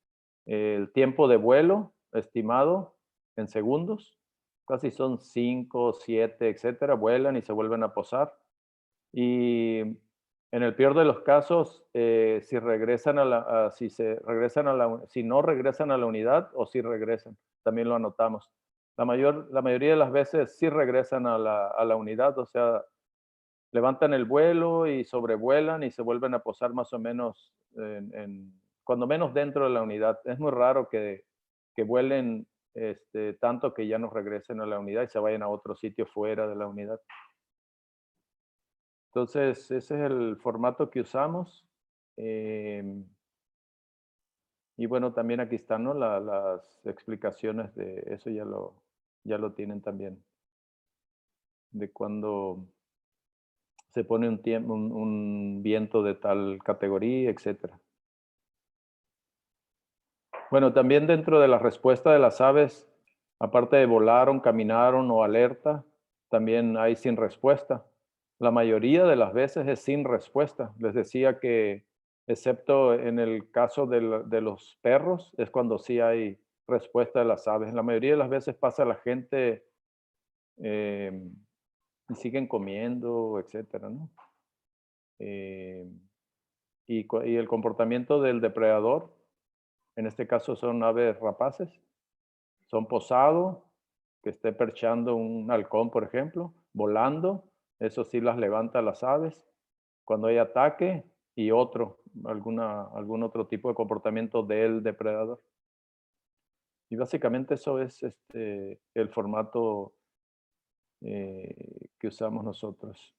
El tiempo de vuelo estimado en segundos, casi son 5, 7, etcétera, vuelan y se vuelven a posar. Y en el peor de los casos, si regresan si no regresan a la unidad o si regresan, también lo anotamos. La mayoría de las veces sí regresan a la unidad, o sea, levantan el vuelo y sobrevuelan y se vuelven a posar más o menos, cuando menos dentro de la unidad. Es muy raro que vuelen tanto que ya no regresen a la unidad y se vayan a otro sitio fuera de la unidad. Entonces, ese es el formato que usamos. Y bueno, también aquí están, ¿no? Las explicaciones de eso, ya lo tienen también. De cuando se pone un viento de tal categoría, etcétera. Bueno, también dentro de la respuesta de las aves, aparte de volaron, caminaron o alerta, también hay sin respuesta. La mayoría de las veces es sin respuesta. Les decía que, excepto en el caso de los perros, es cuando sí hay respuesta de las aves. La mayoría de las veces pasa la gente y siguen comiendo, etcétera, ¿no? Y el comportamiento del depredador, en este caso son aves rapaces, son posado, que esté perchando un halcón, por ejemplo, volando, eso sí las levanta las aves. Cuando hay ataque y algún otro tipo de comportamiento del depredador. Y básicamente eso es el formato que usamos nosotros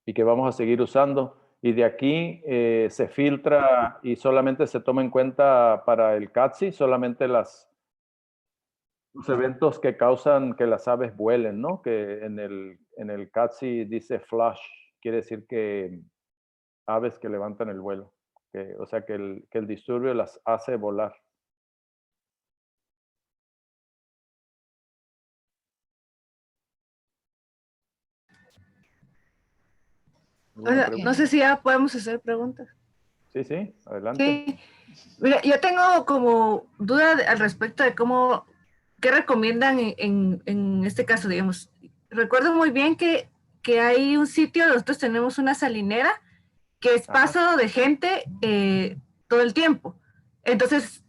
y que vamos a seguir usando. Y de aquí se filtra y solamente se toma en cuenta para el CATSI, solamente los eventos que causan que las aves vuelen, ¿no? Que en el CATSI dice flash, quiere decir que aves que levantan el vuelo, o sea que el disturbio las hace volar. Bueno, no sé si ya podemos hacer preguntas. Sí, adelante. Sí, mira, yo tengo como duda al respecto de qué recomiendan en este caso, digamos. Recuerdo muy bien que hay un sitio, nosotros tenemos una salinera que es paso de gente todo el tiempo. Entonces,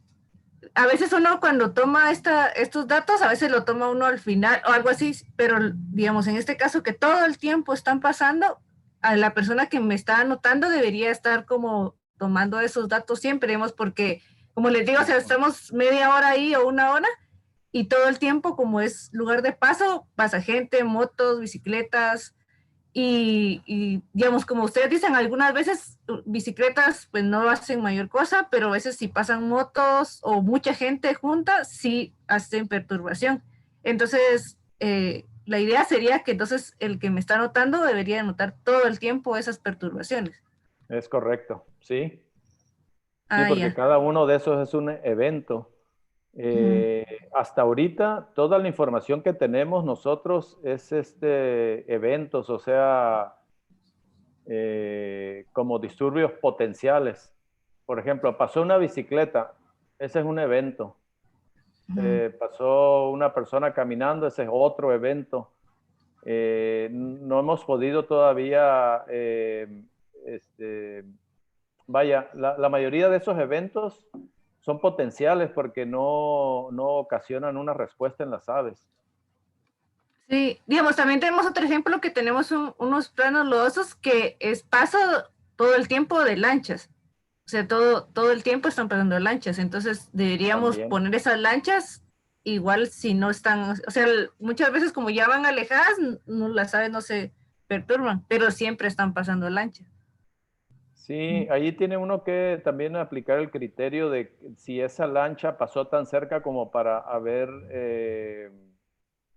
a veces uno cuando toma estos datos, a veces lo toma uno al final o algo así, pero digamos, en este caso que todo el tiempo están pasando, a la persona que me está anotando debería estar como tomando esos datos siempre, digamos, porque como les digo, o sea, estamos media hora ahí o una hora y todo el tiempo como es lugar de paso, pasa gente, motos, bicicletas y digamos, como ustedes dicen, algunas veces bicicletas pues no hacen mayor cosa, pero a veces si pasan motos o mucha gente junta, sí hacen perturbación. Entonces, la idea sería que entonces el que me está anotando debería anotar todo el tiempo esas perturbaciones. Es correcto, sí. Sí, Ah, porque ya. cada uno de esos es un evento. Hasta ahorita, toda la información que tenemos nosotros es eventos, o sea, como disturbios potenciales. Por ejemplo, pasó una bicicleta, ese es un evento. Pasó una persona caminando, ese es otro evento. No hemos podido todavía, vaya, la mayoría de esos eventos son potenciales porque no ocasionan una respuesta en las aves. Sí, digamos, también tenemos otro ejemplo que tenemos unos planos lodosos que es paso todo el tiempo de lanchas. O sea, todo el tiempo están pasando lanchas. Entonces deberíamos También. poner esas lanchas igual si no están, o sea, muchas veces como ya van alejadas, no las aves no se perturban, pero siempre están pasando lancha. Sí, allí tiene uno que también aplicar el criterio de si esa lancha pasó tan cerca como para haber,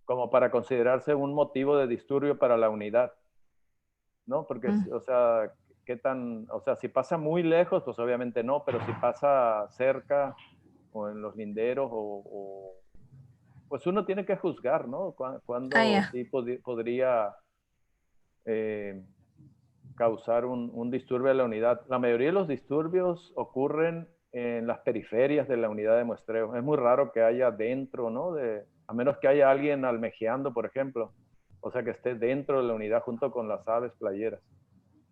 como para considerarse un motivo de disturbio para la unidad, ¿no? Porque, o sea, qué tan, o sea, si pasa muy lejos, pues obviamente no, pero si pasa cerca o en los linderos pues uno tiene que juzgar, ¿no? Cuándo sí podría causar un disturbio a la unidad. La mayoría de los disturbios ocurren en las periferias de la unidad de muestreo. Es muy raro que haya dentro, ¿no? A menos que haya alguien almejeando, por ejemplo. O sea, que esté dentro de la unidad junto con las aves playeras.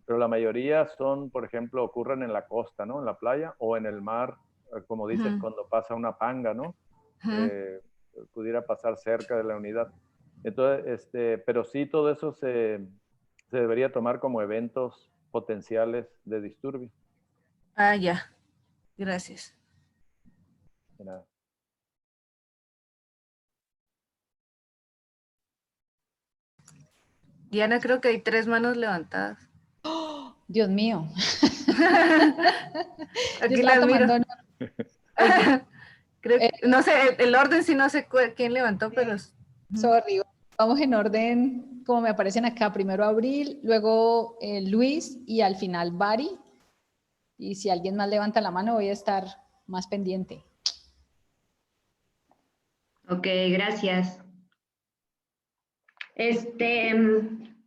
Pero la mayoría son, por ejemplo, ocurren en la costa, ¿no? En la playa o en el mar, como dices, cuando pasa una panga, ¿no? Pudiera pasar cerca de la unidad. Entonces, pero sí, todo eso se debería tomar como eventos potenciales de disturbio. Ah, ya. Gracias. De nada. Diana, creo que hay 3 manos levantadas. Dios mío. Aquí Yo estaba las miro. tomando Creo que, no sé, el orden sí no sé quién levantó, pero... sorry, vamos en orden como me aparecen acá. Primero Abril, luego Luis y al final Bari. Y si alguien más levanta la mano, voy a estar más pendiente. Ok, gracias.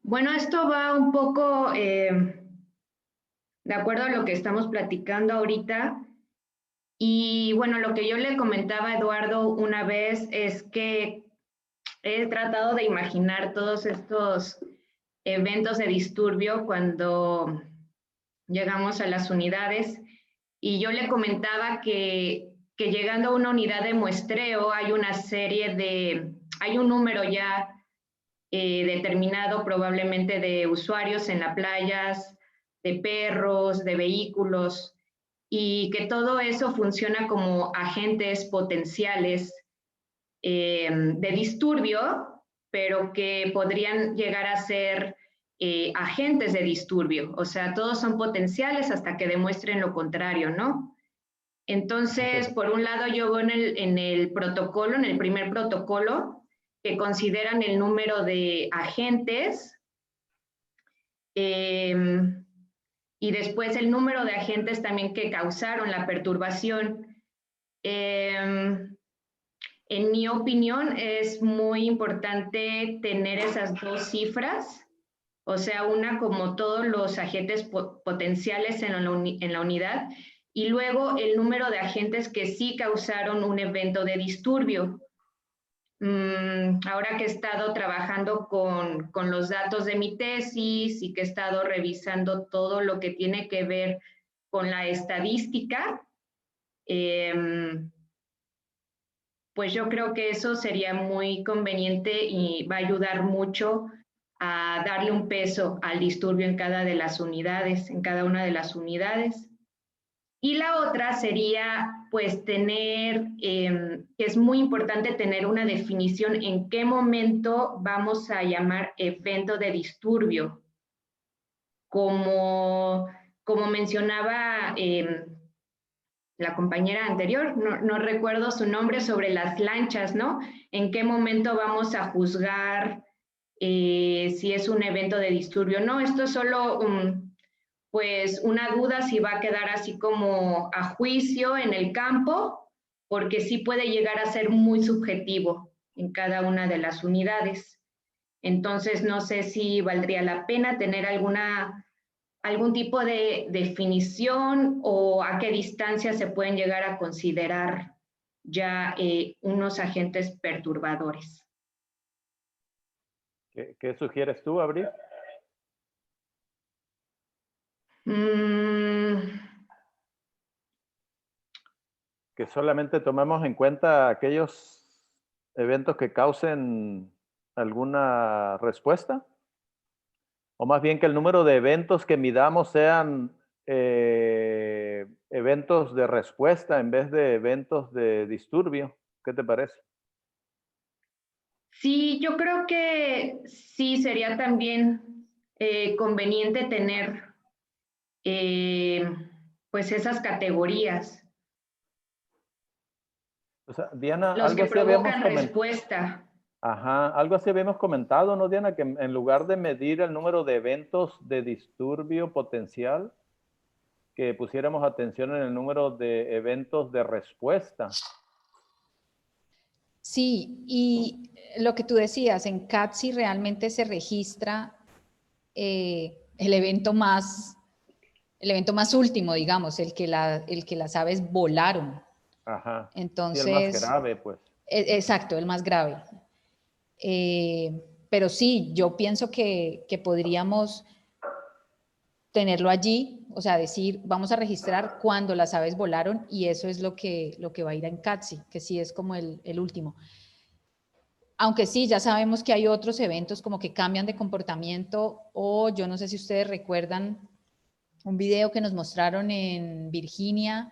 Bueno, esto va un poco de acuerdo a lo que estamos platicando ahorita. Y bueno, lo que yo le comentaba a Eduardo una vez es que he tratado de imaginar todos estos eventos de disturbio cuando llegamos a las unidades. Y yo le comentaba que llegando a una unidad de muestreo hay una serie hay un número ya determinado probablemente de usuarios en las playas, de perros, de vehículos, y que todo eso funciona como agentes potenciales de disturbio, pero que podrían llegar a ser agentes de disturbio. O sea, todos son potenciales hasta que demuestren lo contrario, ¿no? Entonces, por un lado, yo veo en el protocolo, en el primer protocolo, que consideran el número de agentes y después el número de agentes también que causaron la perturbación. En mi opinión, es muy importante tener esas dos cifras, o sea, una como todos los agentes potenciales en la unidad, y luego el número de agentes que sí causaron un evento de disturbio. Ahora que he estado trabajando con los datos de mi tesis y que he estado revisando todo lo que tiene que ver con la estadística, pues yo creo que eso sería muy conveniente y va a ayudar mucho a darle un peso al disturbio en cada una de las unidades. Y la otra sería, pues, tener, que es muy importante tener una definición en qué momento vamos a llamar evento de disturbio. Como mencionaba la compañera anterior, no recuerdo su nombre, sobre las lanchas, ¿no? ¿En qué momento vamos a juzgar si es un evento de disturbio? No, esto es solo pues una duda si va a quedar así como a juicio en el campo, porque sí puede llegar a ser muy subjetivo en cada una de las unidades. Entonces, no sé si valdría la pena tener algún tipo de definición o a qué distancia se pueden llegar a considerar ya unos agentes perturbadores. ¿Qué sugieres tú, Abril? Que solamente tomemos en cuenta aquellos eventos que causen alguna respuesta, o más bien que el número de eventos que midamos sean eventos de respuesta en vez de eventos de disturbio. ¿Qué te parece? Sí, yo creo que sí sería también conveniente tener pues esas categorías, O sea, Diana, los algo que así habíamos provocan comentado. respuesta. Ajá, algo así habíamos comentado, ¿no, Diana? Que en lugar de medir el número de eventos de disturbio potencial, que pusiéramos atención en el número de eventos de respuesta. Sí, y lo que tú decías, en CATSI realmente se registra el evento más último, digamos, el que las aves volaron. Ajá. Y el más Entonces, grave, pues. exacto, el más grave. Pero sí, yo pienso que podríamos tenerlo allí, o sea, decir, vamos a registrar cuando las aves volaron y eso es lo que va a ir en CATSI, que sí es como el último. Aunque sí, ya sabemos que hay otros eventos como que cambian de comportamiento o yo no sé si ustedes recuerdan un video que nos mostraron en Virginia,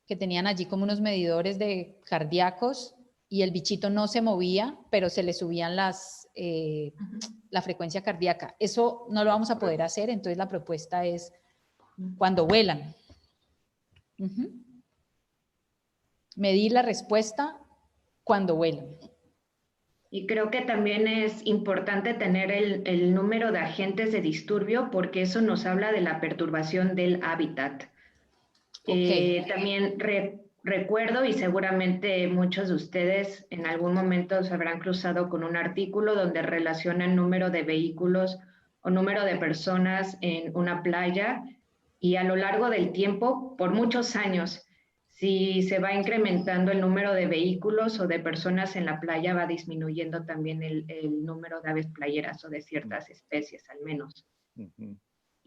que tenían allí como unos medidores de cardíacos y el bichito no se movía, pero se le subían la frecuencia cardíaca. Eso no lo vamos a poder hacer, entonces la propuesta es cuando vuelan. Medir la respuesta cuando vuelan. Y creo que también es importante tener el número de agentes de disturbio porque eso nos habla de la perturbación del hábitat. Okay. También recuerdo y seguramente muchos de ustedes en algún momento se habrán cruzado con un artículo donde relacionan número de vehículos o número de personas en una playa y a lo largo del tiempo, por muchos años, si se va incrementando el número de vehículos o de personas en la playa, va disminuyendo también el número de aves playeras o de ciertas especies al menos.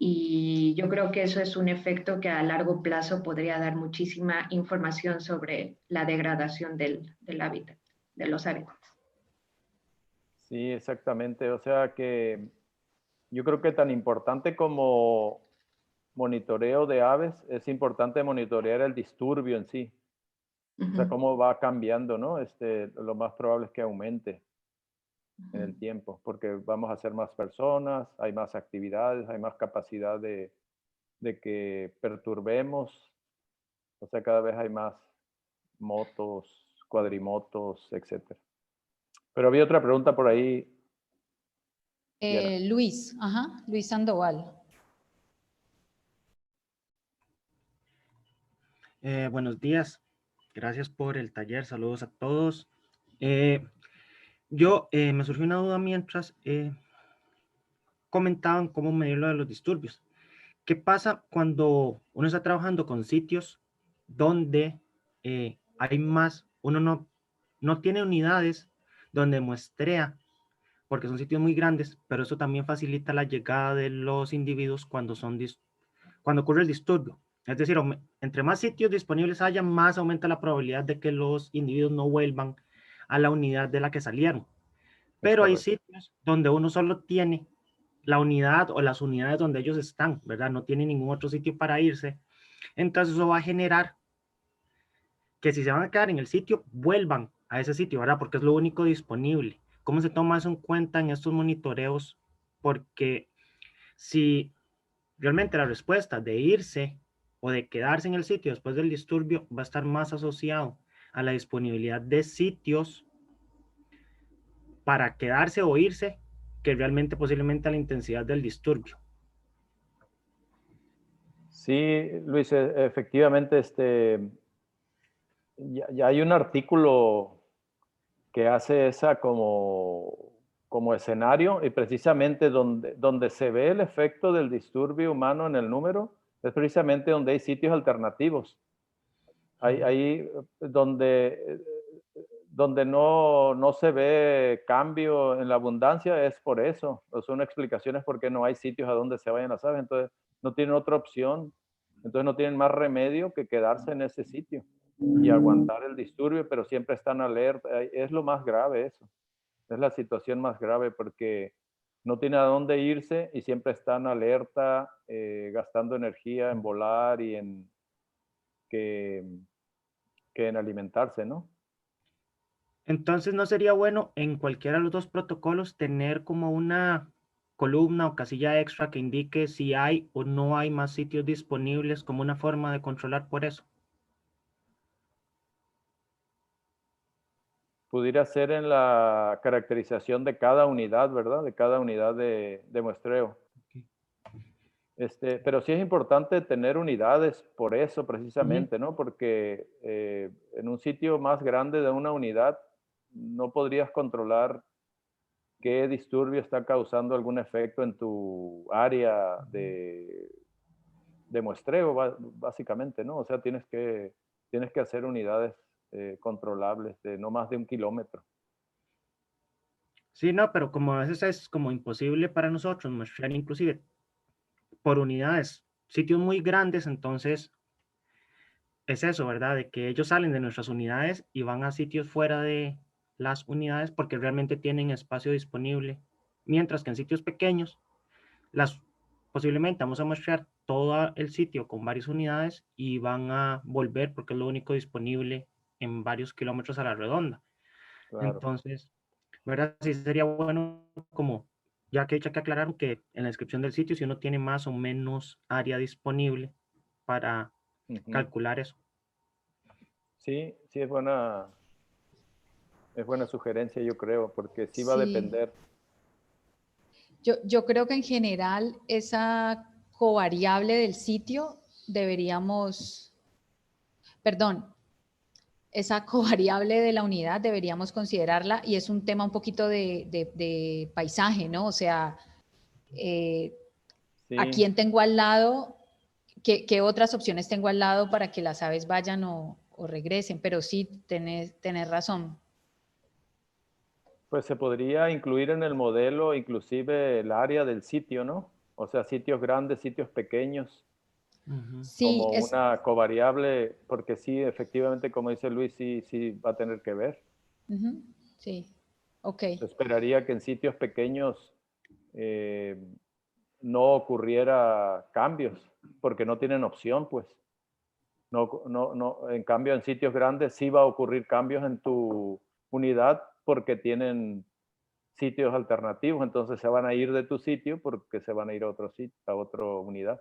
Y yo creo que eso es un efecto que a largo plazo podría dar muchísima información sobre la degradación del hábitat, de los hábitats. Sí, exactamente. O sea que yo creo que tan importante como monitoreo de aves, es importante monitorear el disturbio en sí. O sea, cómo va cambiando, ¿no? Lo más probable es que aumente en el tiempo, porque vamos a ser más personas, hay más actividades, hay más capacidad de que perturbemos. O sea, cada vez hay más motos, cuadrimotos, etcétera. Pero había otra pregunta por ahí. Luis Sandoval. Buenos días, gracias por el taller, saludos a todos. Me surgió una duda mientras comentaban cómo medir lo de los disturbios. ¿Qué pasa cuando uno está trabajando con sitios donde hay más, uno no tiene unidades donde muestrea, porque son sitios muy grandes, pero eso también facilita la llegada de los individuos cuando ocurre el disturbio? Es decir, entre más sitios disponibles haya, más aumenta la probabilidad de que los individuos no vuelvan a la unidad de la que salieron. Pero hay sitios donde uno solo tiene la unidad o las unidades donde ellos están, ¿verdad? No tiene ningún otro sitio para irse. Entonces eso va a generar que si se van a quedar en el sitio, vuelvan a ese sitio, ¿verdad? Porque es lo único disponible. ¿Cómo se toma eso en cuenta en estos monitoreos? Porque si realmente la respuesta de irse o de quedarse en el sitio después del disturbio va a estar más asociado a la disponibilidad de sitios para quedarse o irse que realmente posiblemente a la intensidad del disturbio. Sí, Luis, efectivamente, ya hay un artículo que hace esa como escenario y precisamente donde se ve el efecto del disturbio humano en el número es precisamente donde hay sitios alternativos. Ahí donde no se ve cambio en la abundancia es por eso. Son explicaciones por qué no hay sitios a donde se vayan las aves. Entonces no tienen otra opción. Entonces no tienen más remedio que quedarse en ese sitio y aguantar el disturbio, pero siempre están alerta. Es lo más grave eso. Es la situación más grave porque no tiene a dónde irse y siempre están alerta, gastando energía en volar y que en alimentarse, ¿no? Entonces, ¿no sería bueno en cualquiera de los dos protocolos tener como una columna o casilla extra que indique si hay o no hay más sitios disponibles como una forma de controlar por eso? Pudiera ser en la caracterización de cada unidad, ¿verdad? De cada unidad de muestreo. Pero sí es importante tener unidades por eso precisamente, ¿no? Porque en un sitio más grande de una unidad no podrías controlar qué disturbio está causando algún efecto en tu área de muestreo, básicamente, ¿no? O sea, tienes que hacer unidades controlables de no más de 1 kilómetro. Sí, no, pero como a veces es como imposible para nosotros muestrear inclusive por unidades, sitios muy grandes, entonces es eso, ¿verdad? De que ellos salen de nuestras unidades y van a sitios fuera de las unidades porque realmente tienen espacio disponible, mientras que en sitios pequeños, las posiblemente vamos a mostrar todo el sitio con varias unidades y van a volver porque es lo único disponible en varios kilómetros a la redonda. Claro. Entonces, ¿verdad? Sí sería bueno como, ya que hay que aclarar que en la descripción del sitio si uno tiene más o menos área disponible para Ujú. calcular eso. Sí, sí es buena sugerencia, yo creo, porque sí va a Sí. depender. Yo creo que en general esa covariable del sitio deberíamos, perdón, esa covariable de la unidad deberíamos considerarla y es un tema un poquito de paisaje, ¿no? O sea, ¿a Sí, quién tengo al lado? ¿Qué otras opciones tengo al lado para que las aves vayan o regresen? Pero sí, tenés razón. pues se podría incluir en el modelo inclusive el área del sitio, ¿no? O sea, sitios grandes, sitios pequeños, Sí, como una covariable, porque sí, efectivamente, como dice Luis, sí va a tener que ver. ujú, sí, ok. Se esperaría que en sitios pequeños eh, no ocurriera cambios, porque no tienen opción, pues. No, en cambio, en sitios grandes sí va a ocurrir cambios en tu unidad porque tienen sitios alternativos, entonces se van a ir de tu sitio porque se van a ir a otro sitio, a otra unidad.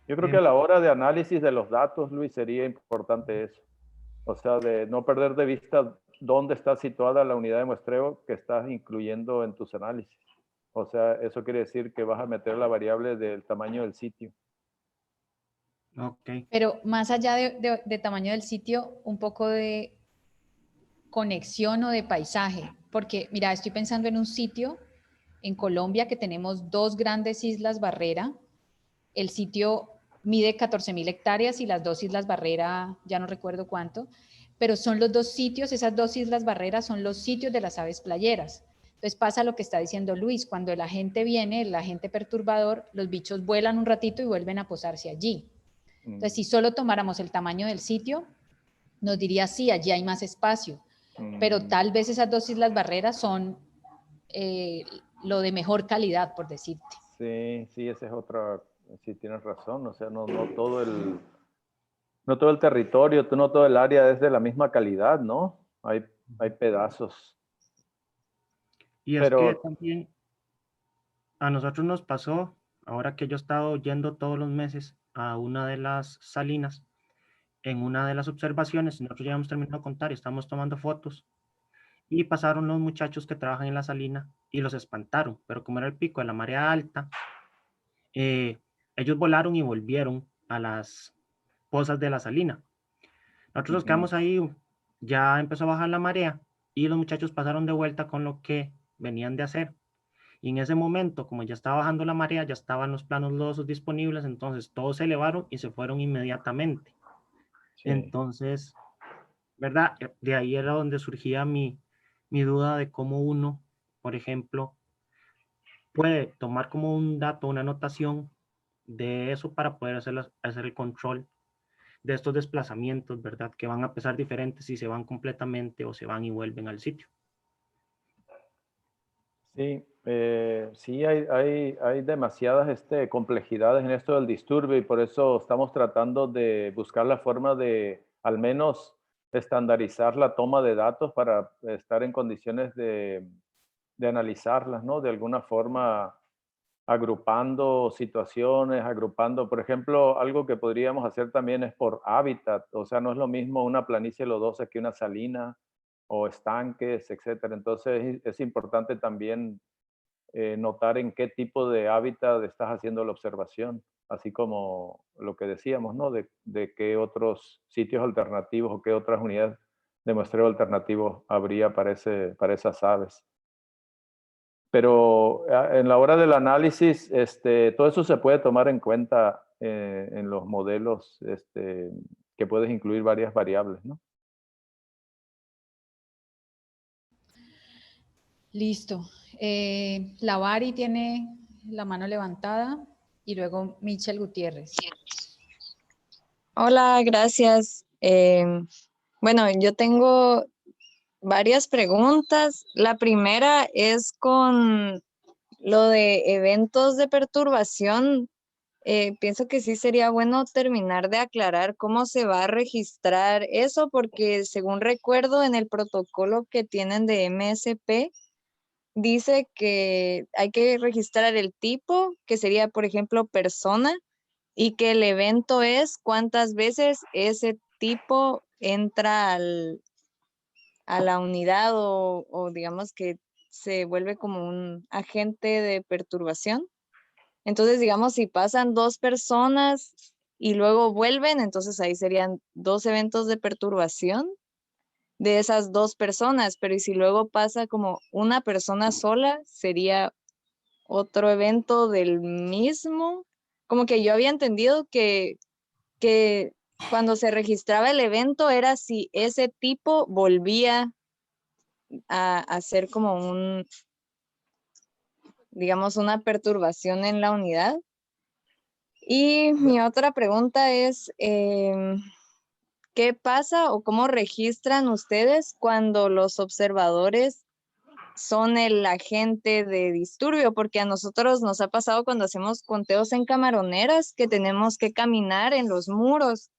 Yo creo que Bien, a la hora de análisis de los datos, Luis, sería importante eso. O sea, de no perder de vista dónde está situada la unidad de muestreo que estás incluyendo en tus análisis. O sea, eso quiere decir que vas a meter la variable del tamaño del sitio. ok. Pero más allá de tamaño del sitio, un poco de conexión o de paisaje, porque mira, estoy pensando en un sitio en Colombia que tenemos dos grandes islas barrera. El sitio mide 14.000 hectáreas y las dos islas barrera, ya no recuerdo cuánto, pero son los dos sitios, esas dos islas barreras son los sitios de las aves playeras. Entonces pasa lo que está diciendo Luis, cuando el agente viene, el agente perturbador, los bichos vuelan un ratito y vuelven a posarse allí. Entonces, si solo tomáramos el tamaño del sitio, nos diría, sí, allí hay más espacio, pero tal vez esas dos islas barreras son lo de mejor calidad, por decirte. Sí, esa es otra, sí tienes razón, o sea, no todo el territorio, no todo el área es de la misma calidad, ¿no? Hay pedazos, Y es que pero también a nosotros nos pasó, ahora que yo he estado yendo todos los meses a una de las salinas, en una de las observaciones, nosotros ya hemos terminado de contar y estamos tomando fotos, y pasaron los muchachos que trabajan en la salina y los espantaron, pero como era el pico de la marea alta, eh, ellos volaron y volvieron a las pozas de la salina. Nosotros nos ujú, quedamos ahí, ya empezó a bajar la marea y los muchachos pasaron de vuelta con lo que venían de hacer. Y en ese momento, como ya estaba bajando la marea, ya estaban los planos lodosos disponibles, entonces todos se elevaron y se fueron inmediatamente. sí. Entonces, ¿verdad? De ahí era donde surgía mi duda de cómo uno, por ejemplo, puede tomar como un dato, una anotación de eso para poder hacer el control de estos desplazamientos, ¿verdad? Que van a pesar diferentes si se van completamente o se van y vuelven al sitio. Sí, sí hay demasiadas complejidades en esto del disturbio y por eso estamos tratando de buscar la forma de al menos estandarizar la toma de datos para estar en condiciones de analizarlas, ¿no? De alguna forma agrupando situaciones, agrupando, por ejemplo, algo que podríamos hacer también es por hábitat, o sea, no es lo mismo una planicie lodosa que una salina o estanques, etcétera. Entonces es importante también notar en qué tipo de hábitat estás haciendo la observación, así como lo que decíamos, ¿no? De qué otros sitios alternativos o qué otras unidades de muestreo alternativos habría para esas aves. Pero en la hora del análisis, todo eso se puede tomar en cuenta en los modelos que puedes incluir varias variables, ¿no? Listo. La Vari tiene la mano levantada y luego Michel Gutiérrez. Hola, gracias. Bueno, yo tengo varias preguntas. La primera es con lo de eventos de perturbación. Pienso que sí sería bueno terminar de aclarar cómo se va a registrar eso, porque según recuerdo en el protocolo que tienen de MSP, dice que hay que registrar el tipo, que sería, por ejemplo, persona, y que el evento es cuántas veces ese tipo entra a la unidad o digamos que se vuelve como un agente de perturbación. Entonces, digamos, si pasan 2 personas y luego vuelven, entonces ahí serían 2 eventos de perturbación de esas 2 personas, pero y si luego pasa como una persona sola, sería otro evento del mismo. Como que yo había entendido que cuando se registraba el evento era si ese tipo volvía a hacer como digamos, una perturbación en la unidad. Y mi otra pregunta es, ¿qué pasa o cómo registran ustedes cuando los observadores son el agente de disturbio? Porque a nosotros nos ha pasado cuando hacemos conteos en camaroneras que tenemos que caminar en los muros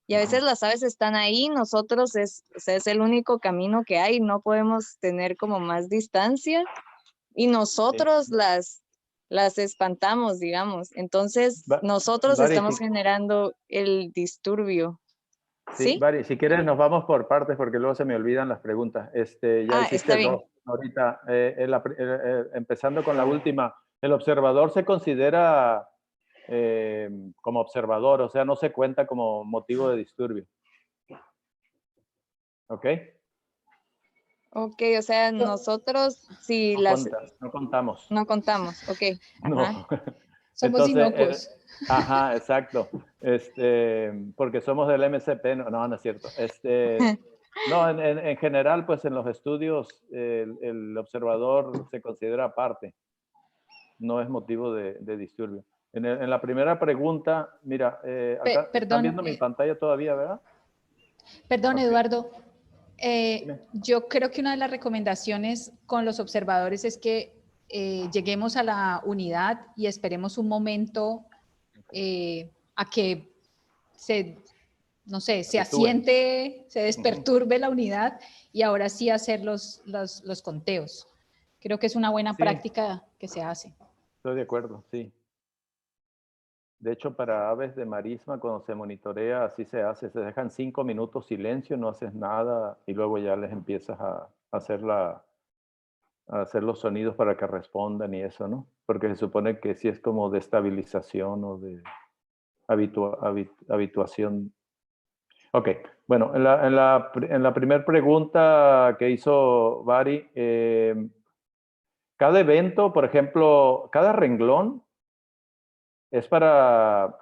y a veces las aves están ahí, nosotros o sea, es el único camino que hay, no podemos tener como más distancia y nosotros las espantamos, digamos. Entonces, nosotros Vari, estamos generando el disturbio. sí, ¿Sí? Vari, si quieres nos vamos por partes porque luego se me olvidan las preguntas. Ya Ah, está hiciste bien. 2 ahorita. Empezando con la última, el observador se considera como observador, o sea, no se cuenta como motivo de disturbio. ¿Ok? Ok, o sea, nosotros si No contamos. no contamos, ok. Ajá. No. Somos Entonces, inocuos. ajá, exacto. Porque somos del MCP, no es cierto. No, en general, pues en los estudios el observador se considera aparte, no es motivo de disturbio. En la primera pregunta, mira, acá están Perdón, viendo mi pantalla todavía, ¿verdad? perdón, Ok. Eduardo. Dime. Yo creo que una de las recomendaciones con los observadores es que lleguemos a la unidad y esperemos un momento a que no sé, se Habitúen. asiente, se desperturbe la unidad y ahora sí hacer los conteos. Creo que es una buena Sí. práctica que se hace. Estoy de acuerdo, sí. De hecho, para aves de marisma, cuando se monitorea, así se hace. Se dejan 5 minutos silencio, no haces nada y luego ya les empiezas a hacer los sonidos para que respondan y eso, ¿no? Porque se supone que sí es como de estabilización o de habituación. Ok, bueno, en la primera pregunta que hizo Vari, cada evento, por ejemplo, cada renglón es para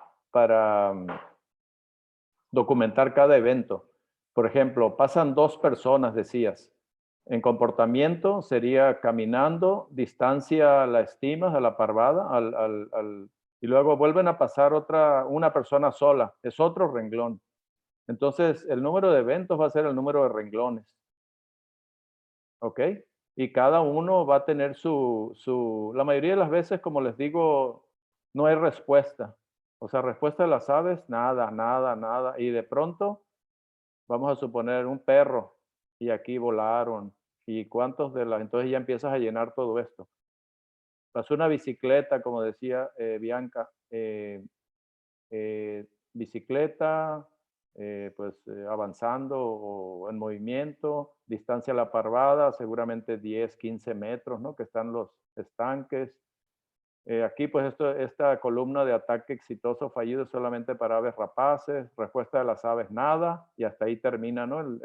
documentar cada evento. Por ejemplo, pasan 2 personas, decías. En comportamiento sería caminando, distancia la estimas a la parvada, y luego vuelven a pasar una persona sola. Es otro renglón. Entonces, el número de eventos va a ser el número de renglones. ¿Ok? Y cada uno va a tener la mayoría de las veces, como les digo, no hay respuesta. O sea, respuesta de las aves, nada, nada, nada. Y de pronto vamos a suponer un perro y aquí volaron y cuántos de las, entonces ya empiezas a llenar todo esto. Pasó una bicicleta, como decía Bianca, bicicleta, avanzando o en movimiento, distancia a la parvada, seguramente 10, 15 metros, ¿no? Que están los estanques. Aquí, pues, esta columna de ataque exitoso fallido es solamente para aves rapaces, respuesta de las aves nada, y hasta ahí termina, ¿no?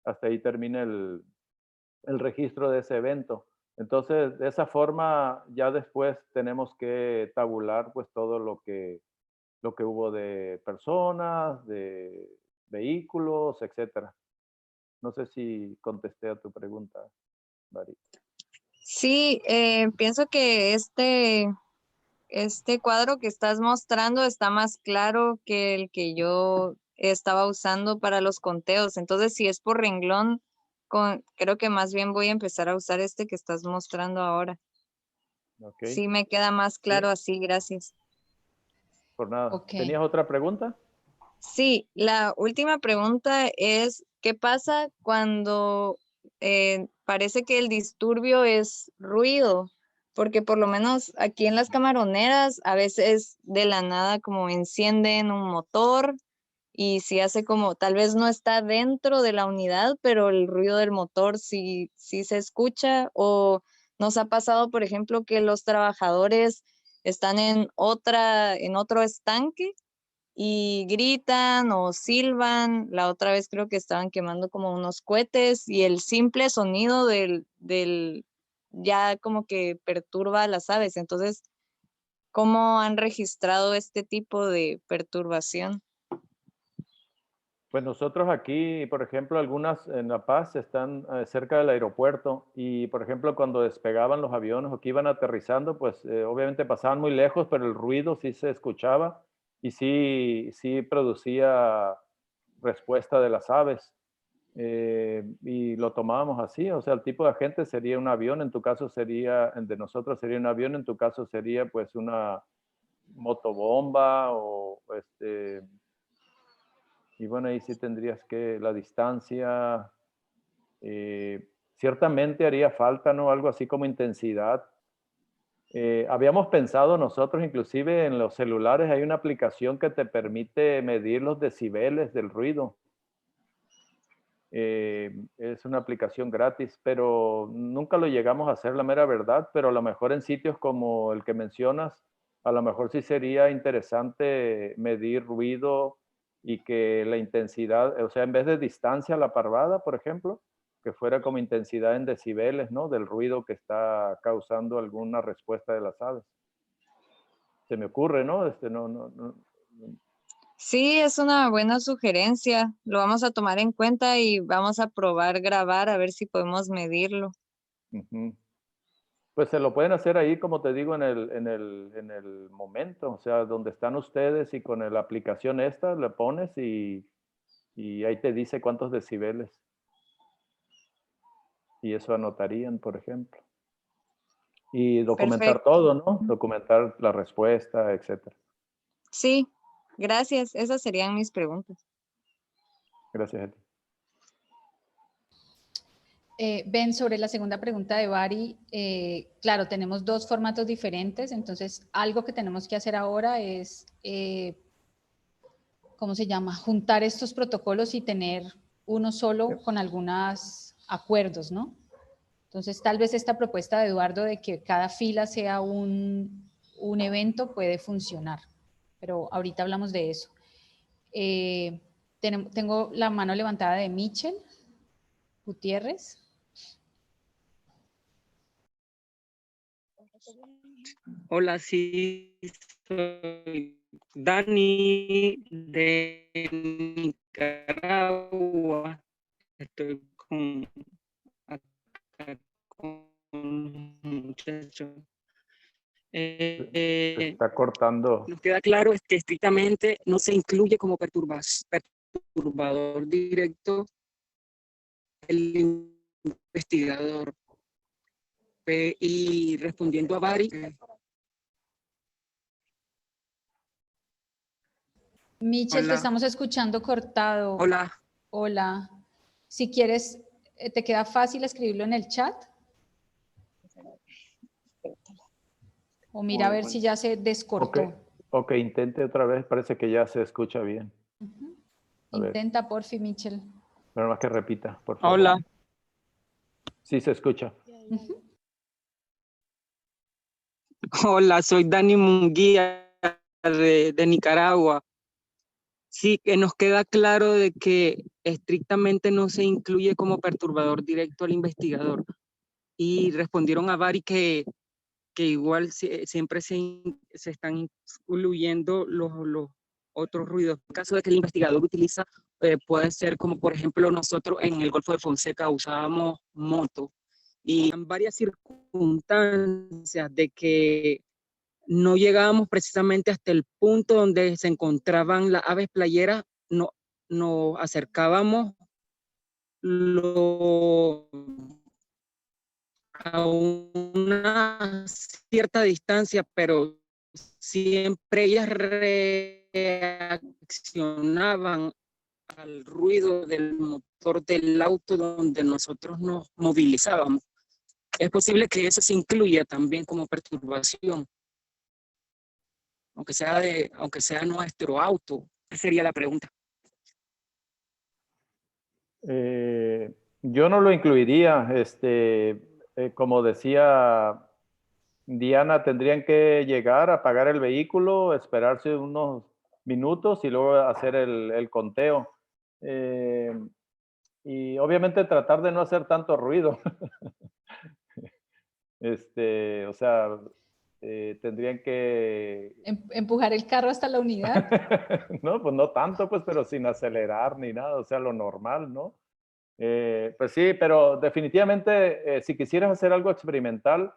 Hasta ahí termina el registro de ese evento. Entonces, de esa forma, ya después tenemos que tabular, pues, todo lo que hubo de personas, de vehículos, etcétera. No sé si contesté a tu pregunta, Mari. Sí, pienso que este cuadro que estás mostrando está más claro que el que yo estaba usando para los conteos. Entonces, si es por renglón, creo que más bien voy a empezar a usar este que estás mostrando ahora. Okay. Sí, me queda más claro así, gracias. Por nada. Ok. ¿Tenías otra pregunta? Sí, la última pregunta es, ¿qué pasa cuando parece que el disturbio es ruido? Porque por lo menos aquí en las camaroneras a veces de la nada como encienden un motor y si hace como, tal vez no está dentro de la unidad, pero el ruido del motor sí se escucha. O nos ha pasado, por ejemplo, que los trabajadores están en otro estanque y gritan o silban. La otra vez creo que estaban quemando como unos cohetes y el simple sonido del ya como que perturba a las aves. Entonces, ¿cómo han registrado este tipo de perturbación? Pues nosotros aquí, por ejemplo, algunas en La Paz están cerca del aeropuerto y, por ejemplo, cuando despegaban los aviones o que iban aterrizando, pues obviamente pasaban muy lejos, pero el ruido sí se escuchaba y sí producía respuesta de las aves. Y lo tomábamos así, o sea, el tipo de agente sería un avión, en tu caso sería, el de nosotros sería un avión, en tu caso sería pues una motobomba o y bueno, ahí sí tendrías que la distancia, ciertamente haría falta, ¿no? Algo así como intensidad. Habíamos pensado nosotros, inclusive en los celulares hay una aplicación que te permite medir los decibeles del ruido. Es una aplicación gratis, pero nunca lo llegamos a hacer, la mera verdad, pero a lo mejor en sitios como el que mencionas, a lo mejor sí sería interesante medir ruido y que la intensidad, o sea, en vez de distancia a la parvada, por ejemplo, que fuera como intensidad en decibeles, ¿no? Del ruido que está causando alguna respuesta de las aves. Se me ocurre, ¿no? Sí, es una buena sugerencia. Lo vamos a tomar en cuenta y vamos a probar grabar a ver si podemos medirlo. Uh-huh. Pues se lo pueden hacer ahí, como te digo, en el momento, o sea, donde están ustedes y con la aplicación esta le pones y ahí te dice cuántos decibeles. Y eso anotarían, por ejemplo. Y documentar Perfecto. todo, ¿no? Documentar la respuesta, etcétera. Sí, gracias. Esas serían mis preguntas. Gracias a ti. Ben, sobre la segunda pregunta de Bari, claro, tenemos dos formatos diferentes, entonces algo que tenemos que hacer ahora es, ¿cómo se llama? Juntar estos protocolos y tener uno solo con algunos acuerdos, ¿no? Entonces, tal vez esta propuesta de Eduardo de que cada fila sea un evento puede funcionar, pero ahorita hablamos de eso. Tengo la mano levantada de Michel Gutiérrez. Hola, sí, soy Dani de Nicaragua. Estoy acá con un muchacho. Se está cortando. Nos queda claro es que estrictamente no se incluye como perturbador directo el investigador. Y respondiendo a Bari. Michel, Hola. te estamos escuchando cortado. Hola. Hola. Si quieres, ¿te queda fácil escribirlo en el chat? O mira a ver si ya se descortó. Ok, intente otra vez. Parece que ya se escucha bien. A ver, Intenta, porfi, Michel. pero más que repita, por favor. Hola, Sí, se escucha. hola, soy Dani Munguía de Nicaragua. Sí, que nos queda claro de que estrictamente no se incluye como perturbador directo al investigador. Y respondieron a Bari que igual siempre se están incluyendo los otros ruidos. En caso de que el investigador utiliza, puede ser como por ejemplo nosotros en el Golfo de Fonseca usábamos moto y en varias circunstancias de que no llegábamos precisamente hasta el punto donde se encontraban las aves playeras, no, nos acercábamos a una cierta distancia, pero siempre ellas reaccionaban al ruido del motor del auto donde nosotros nos movilizábamos. Es posible que eso se incluya también como perturbación, aunque sea nuestro auto. Esa sería la pregunta. Yo no lo incluiría. Como decía Diana, tendrían que llegar, apagar el vehículo, esperarse unos minutos y luego hacer el conteo. Y obviamente tratar de no hacer tanto ruido. O sea, tendrían que... Empujar el carro hasta la unidad. No, pues no tanto, pues, pero sin acelerar ni nada, o sea, lo normal, ¿no? Pues sí, pero definitivamente si quisieras hacer algo experimental,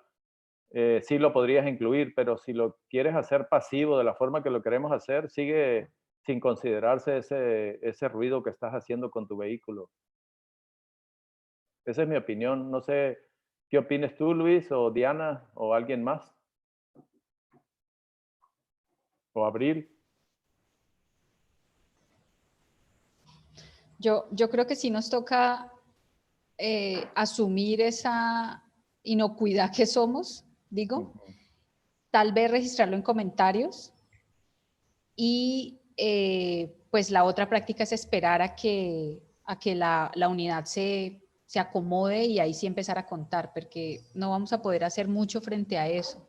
sí lo podrías incluir, pero si lo quieres hacer pasivo de la forma que lo queremos hacer, sigue sin considerarse ese ruido que estás haciendo con tu vehículo. Esa es mi opinión. No sé qué opines tú, Luis, o Diana, o alguien más. O Abril. Yo creo que sí nos toca asumir esa inocuidad que somos, digo, tal vez registrarlo en comentarios y pues la otra práctica es esperar a que la unidad se acomode y ahí sí empezar a contar, porque no vamos a poder hacer mucho frente a eso.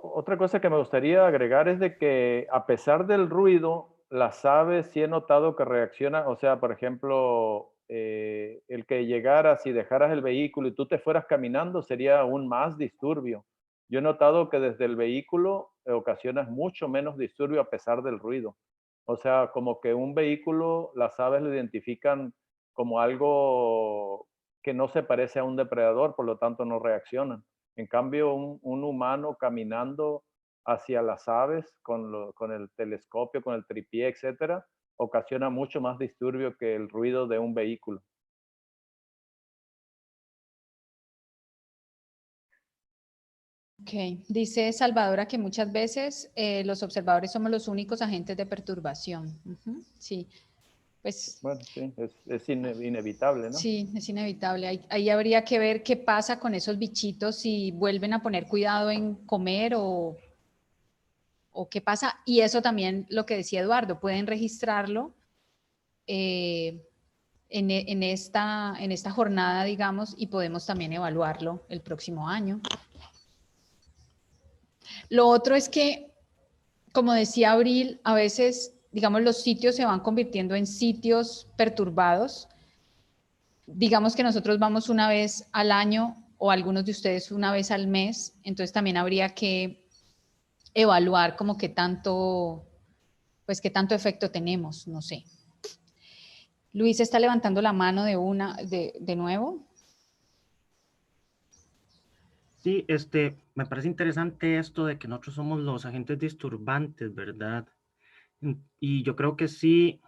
Otra cosa que me gustaría agregar es de que a pesar del ruido, las aves sí he notado que reaccionan, o sea, por ejemplo, el que llegaras y dejaras el vehículo y tú te fueras caminando sería aún más disturbio. Yo he notado que desde el vehículo ocasionas mucho menos disturbio a pesar del ruido. O sea, como que un vehículo, las aves lo identifican como algo que no se parece a un depredador, por lo tanto no reaccionan. En cambio, un humano caminando hacia las aves con el telescopio, con el tripié, etcétera, ocasiona mucho más disturbio que el ruido de un vehículo. Ok, dice Salvadora que muchas veces los observadores somos los únicos agentes de perturbación. Sí, pues... Bueno, sí, es inevitable, ¿no? Sí, es inevitable. Ahí habría que ver qué pasa con esos bichitos, si vuelven a poner cuidado en comer o qué pasa. Y eso también, lo que decía Eduardo, pueden registrarlo en esta jornada, digamos, y podemos también evaluarlo el próximo año. Lo otro es que, como decía Abril, a veces, digamos, los sitios se van convirtiendo en sitios perturbados. Digamos que nosotros vamos una vez al año o algunos de ustedes una vez al mes, entonces también habría que evaluar como qué tanto efecto tenemos, no sé. Luis está levantando la mano de nuevo. Sí, me parece interesante esto de que nosotros somos los agentes disturbantes, ¿verdad? Y yo creo que sí,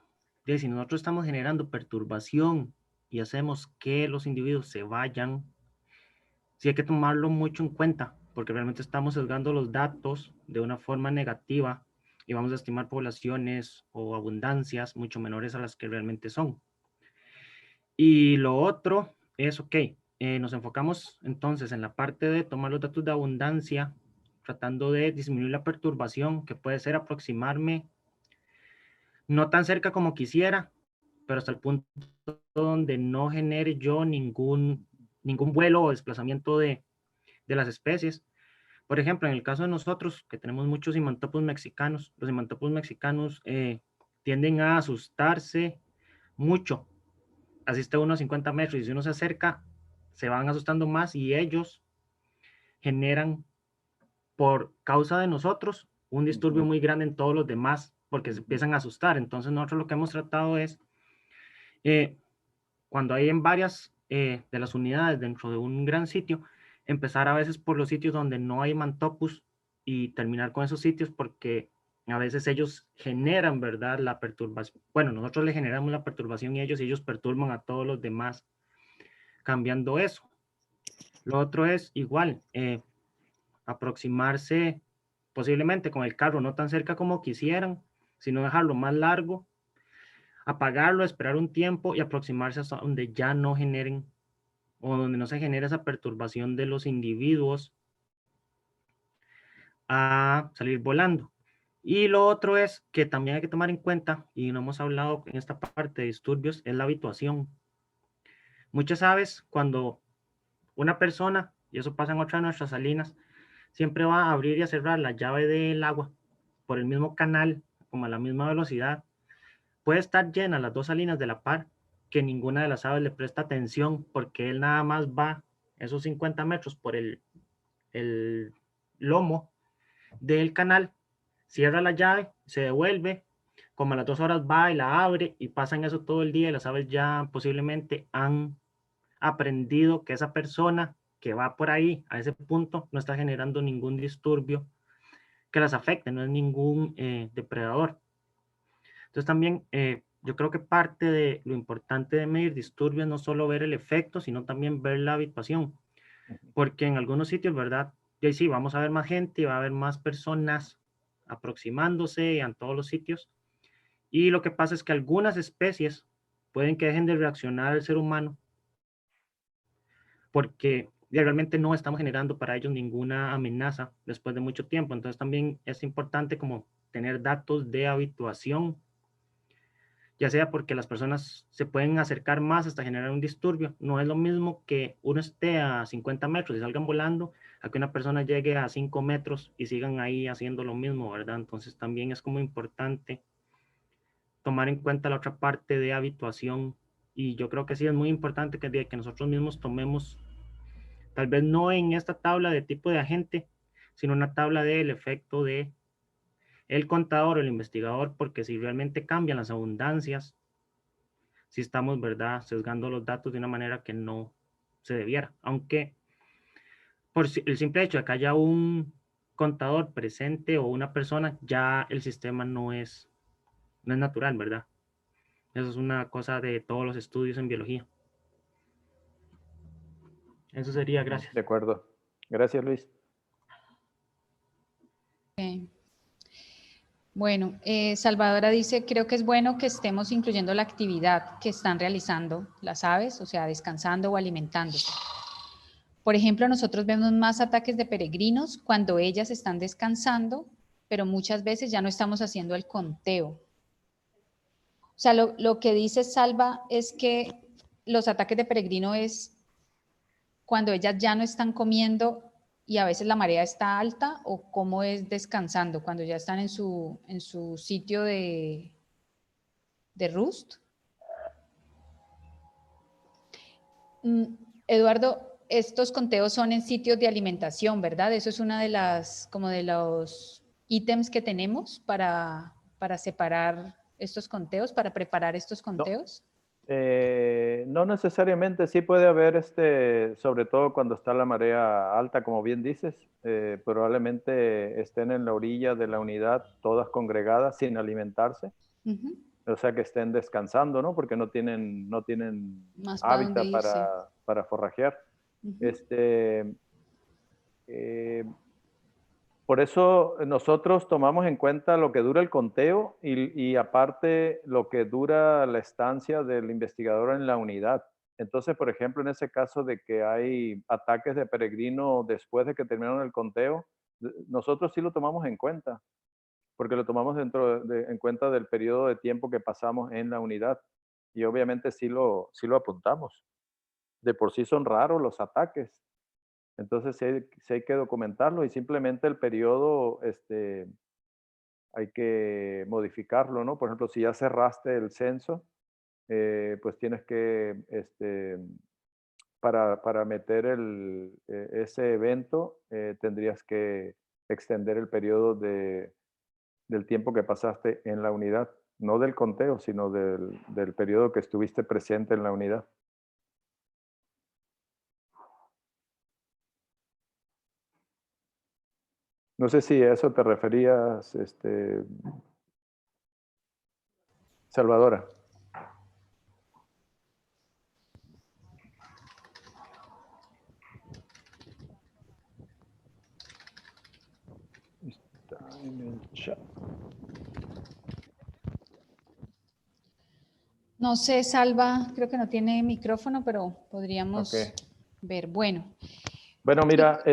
si nosotros estamos generando perturbación y hacemos que los individuos se vayan, sí hay que tomarlo mucho en cuenta, porque realmente estamos sesgando los datos de una forma negativa y vamos a estimar poblaciones o abundancias mucho menores a las que realmente son. Y lo otro es, ok, nos enfocamos entonces en la parte de tomar los datos de abundancia, tratando de disminuir la perturbación, que puede ser aproximarme no tan cerca como quisiera, pero hasta el punto donde no genere yo ningún vuelo o desplazamiento de las especies. Por ejemplo, en el caso de nosotros, que tenemos muchos imantopus mexicanos, los imantopus mexicanos tienden a asustarse mucho. Asiste uno a 50 metros y si uno se acerca, se van asustando más y ellos generan, por causa de nosotros, un disturbio muy grande en todos los demás porque se empiezan a asustar. Entonces nosotros lo que hemos tratado es, cuando hay en varias de las unidades dentro de un gran sitio, empezar a veces por los sitios donde no hay mantopus y terminar con esos sitios porque a veces ellos generan, ¿verdad? La perturbación. Bueno, nosotros le generamos la perturbación y ellos perturban a todos los demás cambiando eso. Lo otro es igual, aproximarse posiblemente con el carro no tan cerca como quisieran, sino dejarlo más largo, apagarlo, esperar un tiempo y aproximarse hasta donde ya no generen o donde no se genera esa perturbación de los individuos a salir volando. Y lo otro es que también hay que tomar en cuenta, y no hemos hablado en esta parte de disturbios, es la habituación. Muchas aves, cuando una persona, y eso pasa en otras de nuestras salinas, siempre va a abrir y a cerrar la llave del agua por el mismo canal, como a la misma velocidad, puede estar llena las dos salinas de la par, que ninguna de las aves le presta atención porque él nada más va esos 50 metros por el lomo del canal, cierra la llave, se devuelve, como a las 2 horas va y la abre y pasan eso todo el día y las aves ya posiblemente han aprendido que esa persona que va por ahí a ese punto no está generando ningún disturbio que las afecte, no es ningún depredador. Entonces también yo creo que parte de lo importante de medir disturbios no solo ver el efecto, sino también ver la habituación, porque en algunos sitios, ¿verdad? Y sí, vamos a ver más gente, va a haber más personas aproximándose en todos los sitios, y lo que pasa es que algunas especies pueden que dejen de reaccionar al ser humano porque realmente no estamos generando para ellos ninguna amenaza después de mucho tiempo. Entonces también es importante como tener datos de habituación, ya sea porque las personas se pueden acercar más hasta generar un disturbio. No es lo mismo que uno esté a 50 metros y salgan volando, a que una persona llegue a 5 metros y sigan ahí haciendo lo mismo, ¿verdad? Entonces también es como importante tomar en cuenta la otra parte de habituación. Y yo creo que sí es muy importante que nosotros mismos tomemos, tal vez no en esta tabla de tipo de agente, sino una tabla del efecto de el contador o el investigador, porque si realmente cambian las abundancias, si estamos, ¿verdad?, sesgando los datos de una manera que no se debiera. Aunque por el simple hecho de que haya un contador presente o una persona, ya el sistema no es natural, ¿verdad? Eso es una cosa de todos los estudios en biología. Eso sería, gracias. De acuerdo. Gracias, Luis. Okay. Bueno, Salvadora dice, creo que es bueno que estemos incluyendo la actividad que están realizando las aves, o sea, descansando o alimentándose. Por ejemplo, nosotros vemos más ataques de peregrinos cuando ellas están descansando, pero muchas veces ya no estamos haciendo el conteo. O sea, lo que dice Salva es que los ataques de peregrino es cuando ellas ya no están comiendo y a veces la marea está alta, o cómo es descansando, cuando ya están en su sitio de roost. Eduardo, estos conteos son en sitios de alimentación, ¿verdad? Eso es una de las, como de los ítems que tenemos para separar estos conteos, para preparar estos conteos. No necesariamente, sí puede haber, sobre todo cuando está la marea alta, como bien dices, probablemente estén en la orilla de la unidad, todas congregadas, sin alimentarse. O sea, que estén descansando, ¿no? Porque no tienen más hábitat para forrajear. Por eso nosotros tomamos en cuenta lo que dura el conteo y aparte lo que dura la estancia del investigador en la unidad. Entonces, por ejemplo, en ese caso de que hay ataques de peregrino después de que terminaron el conteo, nosotros sí lo tomamos en cuenta, porque lo tomamos en cuenta del periodo de tiempo que pasamos en la unidad. Y obviamente sí lo apuntamos. De por sí son raros los ataques. Entonces sí hay que documentarlo y simplemente el periodo hay que modificarlo, ¿no? Por ejemplo, si ya cerraste el censo, pues tienes que, para meter ese evento, tendrías que extender el periodo del tiempo que pasaste en la unidad, no del conteo, sino del periodo que estuviste presente en la unidad. No sé si a eso te referías, Salvadora. Está en el chat. No sé, Salva, creo que no tiene micrófono, pero podríamos ver. Bueno, mira,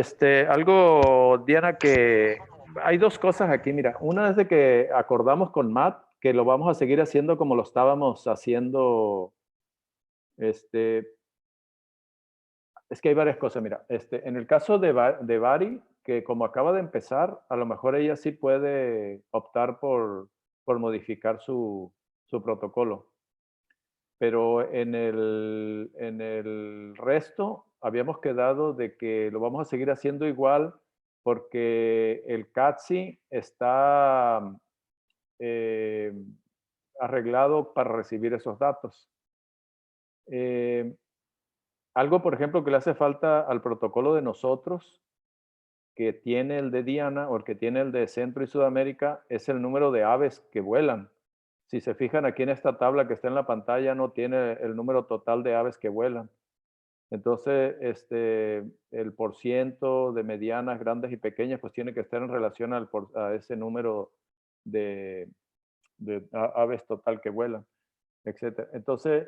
algo, Diana, que hay dos cosas aquí. Mira, una es de que acordamos con Matt que lo vamos a seguir haciendo como lo estábamos haciendo. Es que hay varias cosas. Mira, en el caso de Bari, que como acaba de empezar, a lo mejor ella sí puede optar por modificar su protocolo. Pero en el resto habíamos quedado de que lo vamos a seguir haciendo igual porque el CATSI está arreglado para recibir esos datos. Algo, por ejemplo, que le hace falta al protocolo de nosotros, que tiene el de Diana o el que tiene el de Centro y Sudamérica, es el número de aves que vuelan. Si se fijan aquí en esta tabla que está en la pantalla, no tiene el número total de aves que vuelan. Entonces, el porciento de medianas, grandes y pequeñas, pues tiene que estar en relación a ese número de aves total que vuelan, etc. Entonces,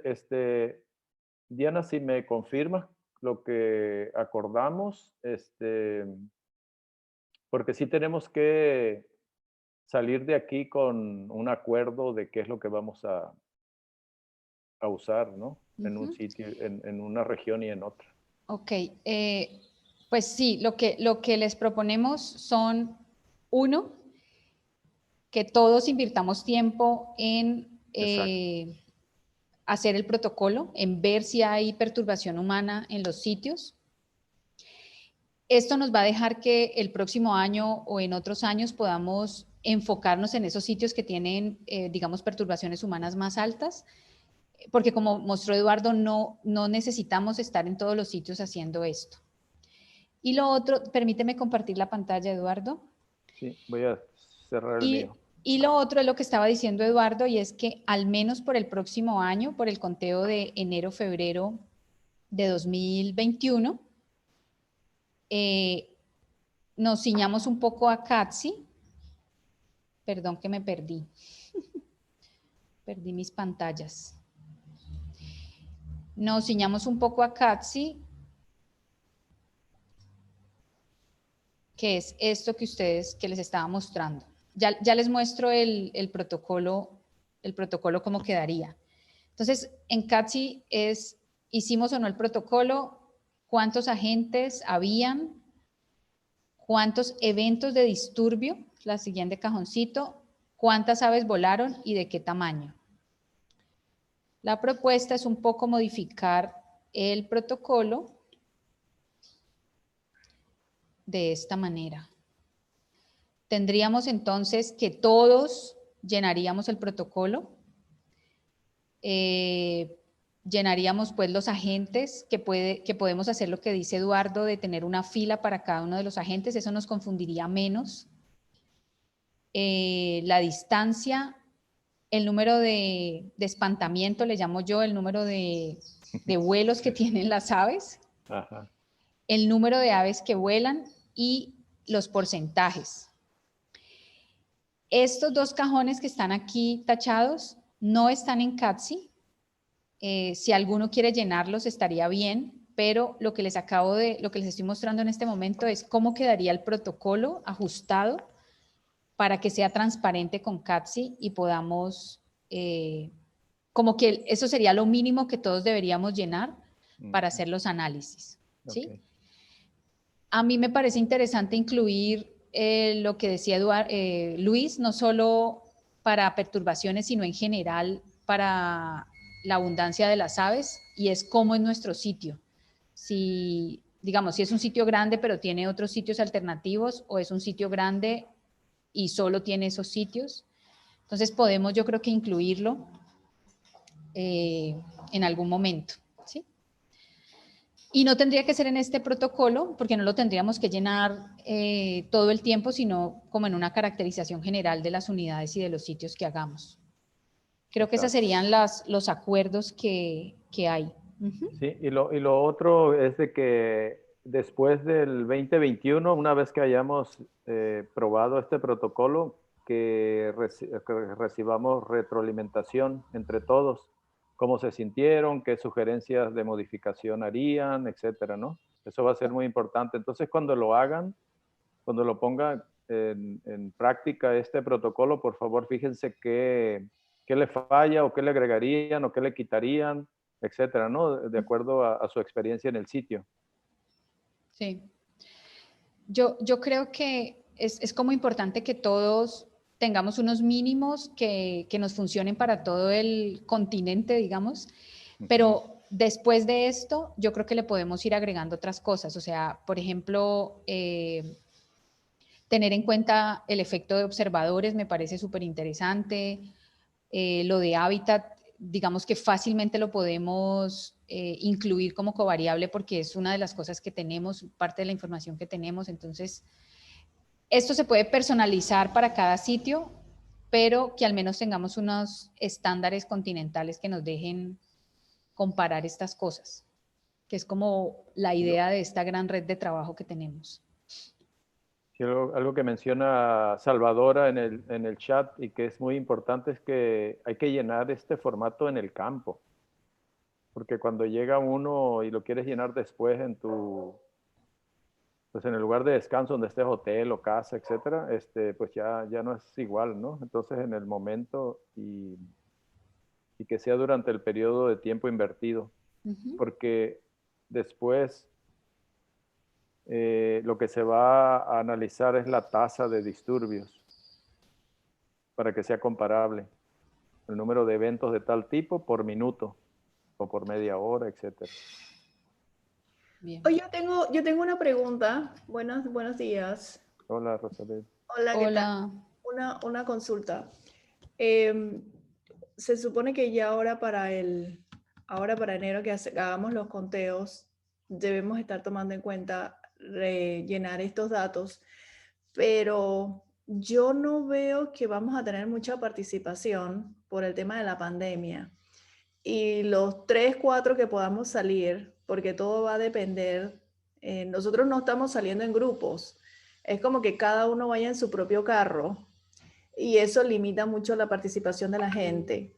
Diana, si me confirmas lo que acordamos, porque sí tenemos que salir de aquí con un acuerdo de qué es lo que vamos a usar, ¿no? En un sitio, en una región y en otra. Ok, pues sí, lo que les proponemos son, uno, que todos invirtamos tiempo en hacer el protocolo, en ver si hay perturbación humana en los sitios. Esto nos va a dejar que el próximo año o en otros años podamos enfocarnos en esos sitios que tienen, digamos, perturbaciones humanas más altas, porque como mostró Eduardo, no necesitamos estar en todos los sitios haciendo esto. Y lo otro, permíteme compartir la pantalla, Eduardo. Sí, voy a cerrar el mío. Y lo otro es lo que estaba diciendo Eduardo, y es que al menos por el próximo año, por el conteo de enero-febrero de 2021, nos ciñamos un poco a CATSI. Perdón que me perdí. Perdí mis pantallas. Nos ciñamos un poco a CATSI, que es esto que les estaba mostrando. Ya les muestro el protocolo cómo quedaría. Entonces, en CATSI hicimos o no el protocolo, cuántos agentes habían, cuántos eventos de disturbio, la siguiente cajoncito, cuántas aves volaron y de qué tamaño. La propuesta es un poco modificar el protocolo de esta manera. Tendríamos entonces que todos llenaríamos el protocolo, llenaríamos pues los agentes, que podemos hacer lo que dice Eduardo de tener una fila para cada uno de los agentes, eso nos confundiría menos. La distancia, el número de espantamiento, le llamo yo, el número de vuelos que tienen las aves, el número de aves que vuelan y los porcentajes. Estos dos cajones que están aquí tachados no están en CATSI. Si alguno quiere llenarlos estaría bien, pero lo que les estoy mostrando en este momento es cómo quedaría el protocolo ajustado para que sea transparente con CATSI y podamos, como que eso sería lo mínimo que todos deberíamos llenar para hacer los análisis, ¿sí? Ok. A mí me parece interesante incluir lo que decía Luis, no solo para perturbaciones, sino en general para la abundancia de las aves, y es cómo es nuestro sitio. Si, digamos, si es un sitio grande pero tiene otros sitios alternativos, o es un sitio grande y solo tiene esos sitios. Entonces podemos, yo creo que incluirlo en algún momento, ¿sí? Y no tendría que ser en este protocolo, porque no lo tendríamos que llenar todo el tiempo, sino como en una caracterización general de las unidades y de los sitios que hagamos. Creo que esos serían los acuerdos que hay. Sí, y lo otro es de que después del 2021, una vez que hayamos probado este protocolo, que recibamos retroalimentación entre todos, cómo se sintieron, qué sugerencias de modificación harían, etcétera, ¿no? Eso va a ser muy importante. Entonces, cuando lo hagan, cuando lo pongan en práctica este protocolo, por favor, fíjense qué le falla o qué le agregarían o qué le quitarían, etcétera, ¿no? De acuerdo a su experiencia en el sitio. Sí. Yo creo que es como importante que todos tengamos unos mínimos que nos funcionen para todo el continente, digamos, pero después de esto, yo creo que le podemos ir agregando otras cosas. O sea, por ejemplo, tener en cuenta el efecto de observadores me parece súper interesante. Lo de hábitat, digamos que fácilmente lo podemos incluir como covariable porque es una de las cosas que tenemos, parte de la información que tenemos. Entonces, esto se puede personalizar para cada sitio, pero que al menos tengamos unos estándares continentales que nos dejen comparar estas cosas, que es como la idea de esta gran red de trabajo que tenemos. Sí, algo que menciona Salvadora en el chat y que es muy importante es que hay que llenar este formato en el campo, porque cuando llega uno y lo quieres llenar después pues en el lugar de descanso donde estés hotel o casa, etcétera, pues ya no es igual, ¿no? Entonces en el momento y que sea durante el periodo de tiempo invertido, porque después lo que se va a analizar es la tasa de disturbios para que sea comparable, el número de eventos de tal tipo por minuto o por media hora, etcétera. Bien. Oye, yo tengo una pregunta. Buenos días. Hola, Rosabel. Hola, ¿qué Hola. tal? Una consulta. Se supone que ya ahora para enero que hagamos los conteos, debemos estar tomando en cuenta rellenar estos datos, pero yo no veo que vamos a tener mucha participación por el tema de la pandemia. Y los 3, 4 que podamos salir, porque todo va a depender, nosotros no estamos saliendo en grupos, es como que cada uno vaya en su propio carro y eso limita mucho la participación de la gente.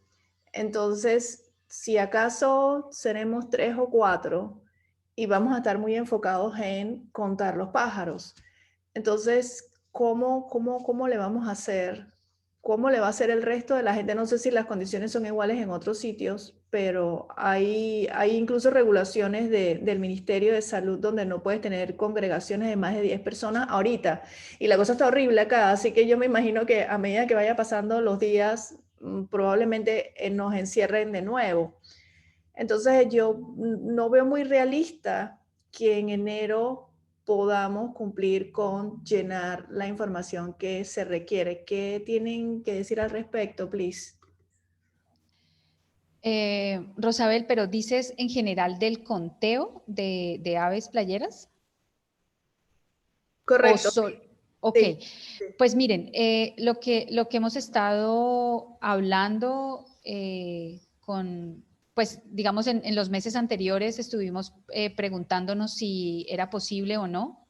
Entonces, si acaso seremos 3 o 4 y vamos a estar muy enfocados en contar los pájaros. Entonces, ¿cómo le vamos a hacer? ¿Cómo le va a hacer el resto de la gente? No sé si las condiciones son iguales en otros sitios, pero hay incluso regulaciones del Ministerio de Salud donde no puedes tener congregaciones de más de 10 personas ahorita. Y la cosa está horrible acá, así que yo me imagino que a medida que vaya pasando los días, probablemente nos encierren de nuevo. Entonces yo no veo muy realista que en enero podamos cumplir con llenar la información que se requiere. ¿Qué tienen que decir al respecto, please? Rosabel, pero dices en general del conteo de aves playeras. Correcto. Ok, Sí. pues miren, lo que hemos estado hablando pues digamos en los meses anteriores estuvimos preguntándonos si era posible o no.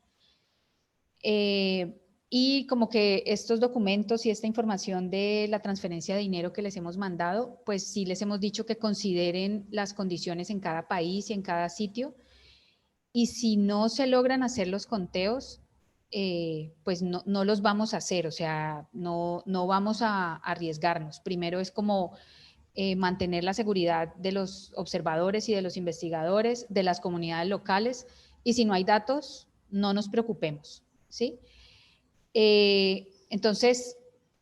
Y como que estos documentos y esta información de la transferencia de dinero que les hemos mandado, pues sí les hemos dicho que consideren las condiciones en cada país y en cada sitio. Y si no se logran hacer los conteos, pues no los vamos a hacer, o sea, no vamos a arriesgarnos. Primero es como mantener la seguridad de los observadores y de los investigadores, de las comunidades locales, y si no hay datos, no nos preocupemos, ¿sí? Entonces,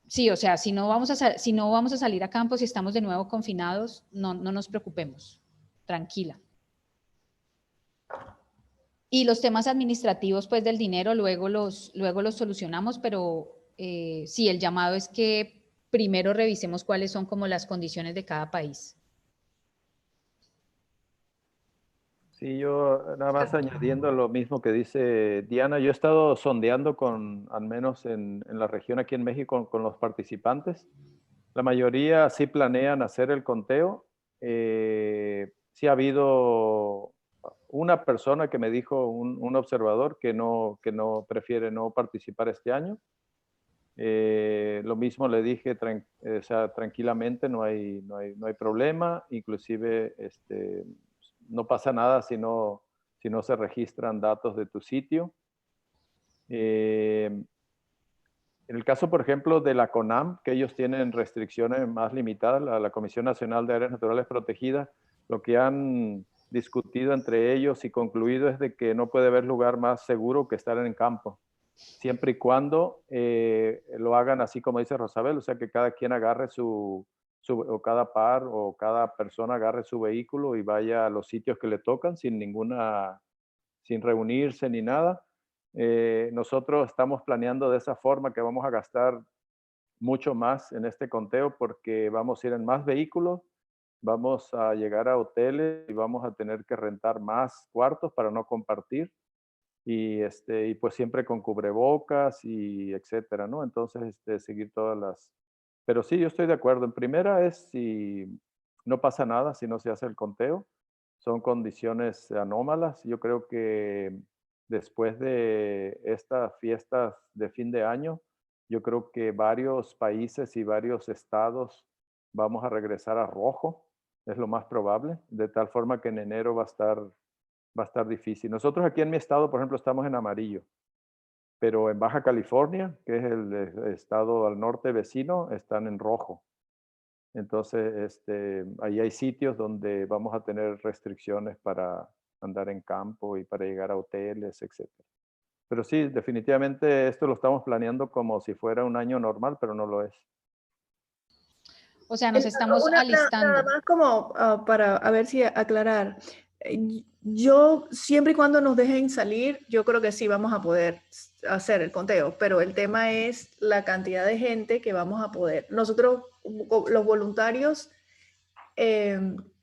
sí, o sea, si no vamos a salir a campo, si estamos de nuevo confinados, no nos preocupemos, tranquila. Y los temas administrativos, pues del dinero, luego los solucionamos, pero sí, el llamado es que primero revisemos cuáles son como las condiciones de cada país. Sí, yo nada más añadiendo lo mismo que dice Diana, yo he estado sondeando al menos en la región aquí en México, con los participantes. La mayoría sí planean hacer el conteo. Sí ha habido una persona que me dijo, un observador, que no prefiere no participar este año. Lo mismo le dije, o sea, tranquilamente, no hay problema. Inclusive, no pasa nada si no se registran datos de tu sitio. En el caso, por ejemplo, de la CONAM, que ellos tienen restricciones más limitadas, la Comisión Nacional de Áreas Naturales Protegidas, lo que han discutido entre ellos y concluido es de que no puede haber lugar más seguro que estar en campo, siempre y cuando lo hagan así como dice Rosabel, o sea, que cada quien agarre o cada par o cada persona agarre su vehículo y vaya a los sitios que le tocan sin reunirse ni nada. Nosotros estamos planeando de esa forma que vamos a gastar mucho más en este conteo porque vamos a ir en más vehículos, vamos a llegar a hoteles y vamos a tener que rentar más cuartos para no compartir y pues siempre con cubrebocas y etcétera, ¿no? Entonces, seguir todas las... Pero sí, yo estoy de acuerdo. En primera es si no pasa nada si no se hace el conteo. Son condiciones anómalas. Yo creo que después de estas fiestas de fin de año, yo creo que varios países y varios estados vamos a regresar a rojo. Es lo más probable. De tal forma que en enero va a estar difícil. Nosotros aquí en mi estado, por ejemplo, estamos en amarillo, pero en Baja California, que es el estado al norte vecino, están en rojo. Entonces, ahí hay sitios donde vamos a tener restricciones para andar en campo y para llegar a hoteles, etc. Pero sí, definitivamente esto lo estamos planeando como si fuera un año normal, pero no lo es. O sea, nos estamos alistando. Nada más como para a ver si aclarar. Yo, siempre y cuando nos dejen salir, yo creo que sí vamos a poder hacer el conteo, pero el tema es la cantidad de gente que vamos a poder. Nosotros, los voluntarios,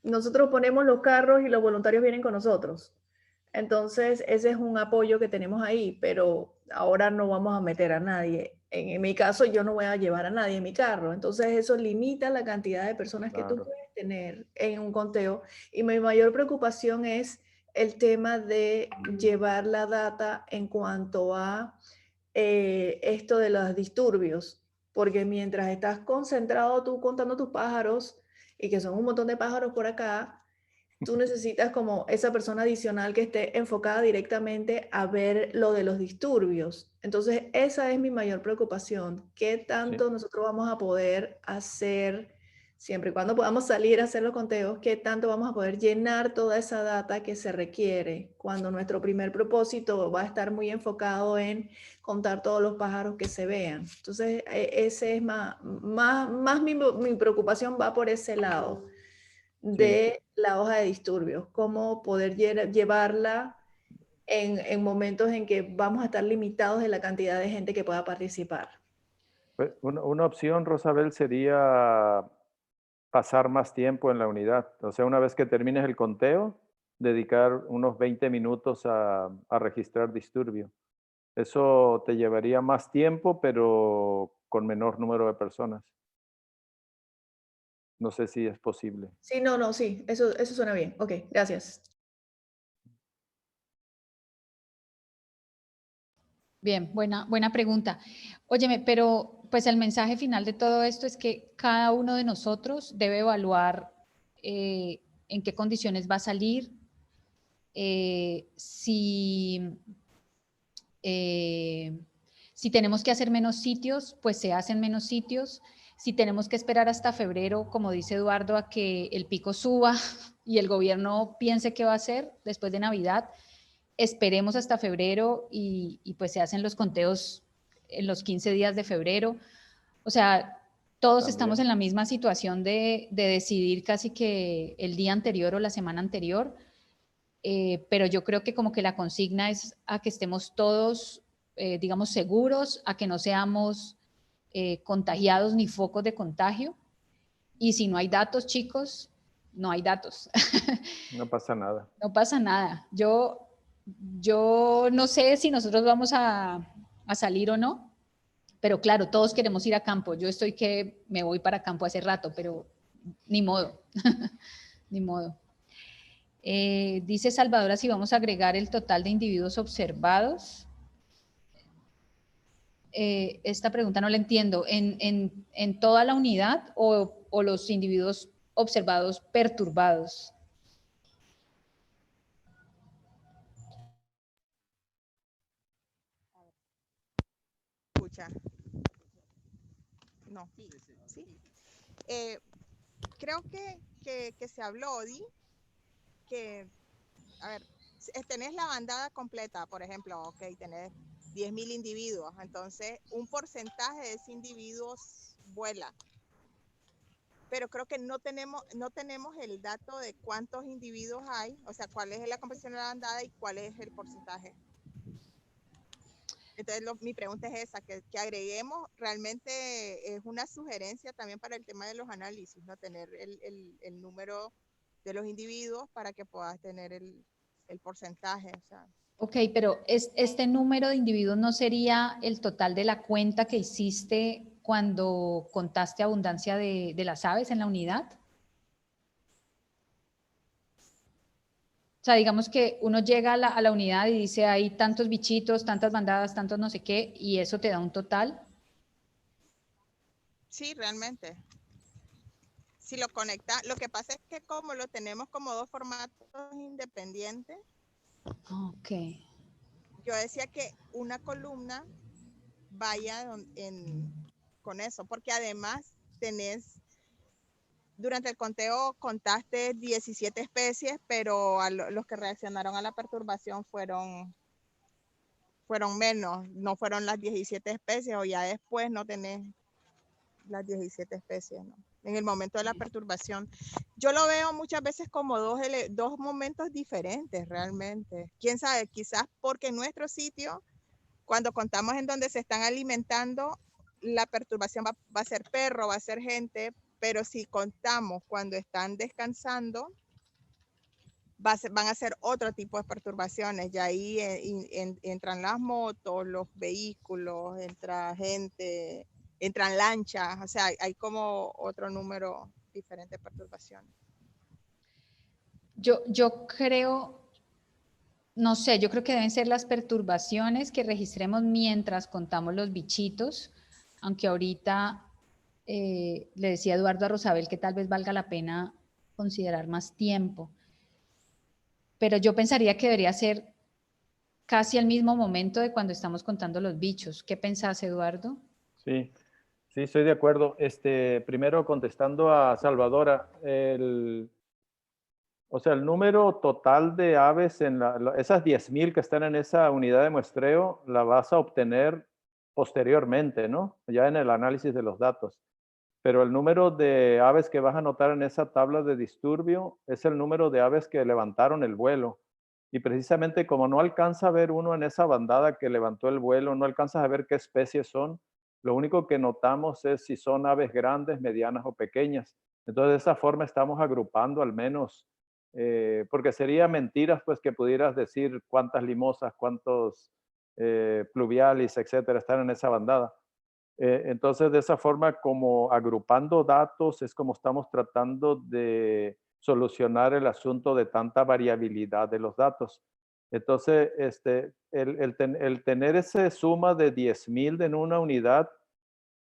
nosotros ponemos los carros y los voluntarios vienen con nosotros. Entonces, ese es un apoyo que tenemos ahí, pero ahora no vamos a meter a nadie. En mi caso, yo no voy a llevar a nadie en mi carro. Entonces, eso limita la cantidad de personas que tú puedes tener en un conteo. Y mi mayor preocupación es el tema de llevar la data en cuanto a esto de los disturbios. Porque mientras estás concentrado tú contando tus pájaros, y que son un montón de pájaros por acá, tú necesitas como esa persona adicional que esté enfocada directamente a ver lo de los disturbios. Entonces, esa es mi mayor preocupación. ¿Qué tanto nosotros vamos a poder hacer, siempre y cuando podamos salir a hacer los conteos, qué tanto vamos a poder llenar toda esa data que se requiere cuando nuestro primer propósito va a estar muy enfocado en contar todos los pájaros que se vean? Entonces, ese es más mi preocupación va por ese lado de la hoja de disturbios, cómo poder llevarla en momentos en que vamos a estar limitados de la cantidad de gente que pueda participar. Pues una opción, Rosabel, sería pasar más tiempo en la unidad. O sea, una vez que termines el conteo, dedicar unos 20 minutos a registrar disturbio. Eso te llevaría más tiempo, pero con menor número de personas. No sé si es posible. Sí, no, sí, eso suena bien. Ok, gracias. Bien, buena pregunta. Óyeme, pero pues el mensaje final de todo esto es que cada uno de nosotros debe evaluar en qué condiciones va a salir, si tenemos que hacer menos sitios, pues se hacen menos sitios. Si tenemos que esperar hasta febrero, como dice Eduardo, a que el pico suba y el gobierno piense qué va a hacer después de Navidad, esperemos hasta febrero y pues se hacen los conteos en los 15 días de febrero. O sea, todos También. estamos en la misma situación de decidir casi que el día anterior o la semana anterior, pero yo creo que como que la consigna es a que estemos todos, digamos, seguros, a que no seamos contagiados ni focos de contagio. Y si no hay datos, chicos, no hay datos. No pasa nada. No pasa nada. Yo no sé si nosotros vamos a salir o no, pero claro, todos queremos ir a campo. Yo estoy que me voy para campo hace rato, pero ni modo, ni modo. Dice Salvadora si vamos a agregar el total de individuos observados. Esta pregunta no la entiendo. ¿En toda la unidad o los individuos observados perturbados? Escucha. No. ¿Sí? Creo que se habló, Odi, que, a ver, tenés la bandada completa, por ejemplo, ok, tenés 10.000 individuos, entonces un porcentaje de esos individuos vuela. Pero creo que no tenemos el dato de cuántos individuos hay, o sea, cuál es la composición de la bandada y cuál es el porcentaje. Entonces, mi pregunta es esa, que agreguemos, realmente es una sugerencia también para el tema de los análisis, ¿no? Tener el número de los individuos para que puedas tener el porcentaje. O sea. Ok, pero este número de individuos no sería el total de la cuenta que hiciste cuando contaste abundancia de las aves en la unidad. O sea, digamos que uno llega a la unidad y dice hay tantos bichitos, tantas bandadas, tantos no sé qué, y eso te da un total. Sí, realmente. Si lo conecta, lo que pasa es que como lo tenemos como dos formatos independientes. Ok. Yo decía que una columna vaya con eso, porque además tenés, durante el conteo contaste 17 especies, pero los que reaccionaron a la perturbación fueron menos, no fueron las 17 especies, o ya después no tenés las 17 especies, ¿no? En el momento de la perturbación. Yo lo veo muchas veces como dos momentos diferentes realmente. Quién sabe, quizás porque en nuestro sitio, cuando contamos en donde se están alimentando, la perturbación va a ser perro, va a ser gente, pero si contamos cuando están descansando, van a ser otro tipo de perturbaciones. Y ahí entran las motos, los vehículos, entra gente, entran lanchas, o sea, hay como otro número diferente de perturbaciones. Yo creo, no sé, yo creo que deben ser las perturbaciones que registremos mientras contamos los bichitos, aunque ahorita le decía Eduardo a Rosabel que tal vez valga la pena considerar más tiempo. Pero yo pensaría que debería ser casi al mismo momento de cuando estamos contando los bichos. ¿Qué pensás, Eduardo? Sí, estoy de acuerdo. Primero contestando a Salvadora, o sea, el número total de aves en esas 10.000 que están en esa unidad de muestreo, la vas a obtener posteriormente, ¿no? Ya en el análisis de los datos. Pero el número de aves que vas a notar en esa tabla de disturbio es el número de aves que levantaron el vuelo. Y precisamente como no alcanza a ver uno en esa bandada que levantó el vuelo, no alcanzas a ver qué especies son, lo único que notamos es si son aves grandes, medianas o pequeñas. Entonces, de esa forma estamos agrupando al menos, porque sería mentiras pues que pudieras decir cuántas limosas, cuántos pluvialis, etcétera, están en esa bandada. Entonces, de esa forma, como agrupando datos, es como estamos tratando de solucionar el asunto de tanta variabilidad de los datos. Entonces, el tener esa suma de 10,000 en una unidad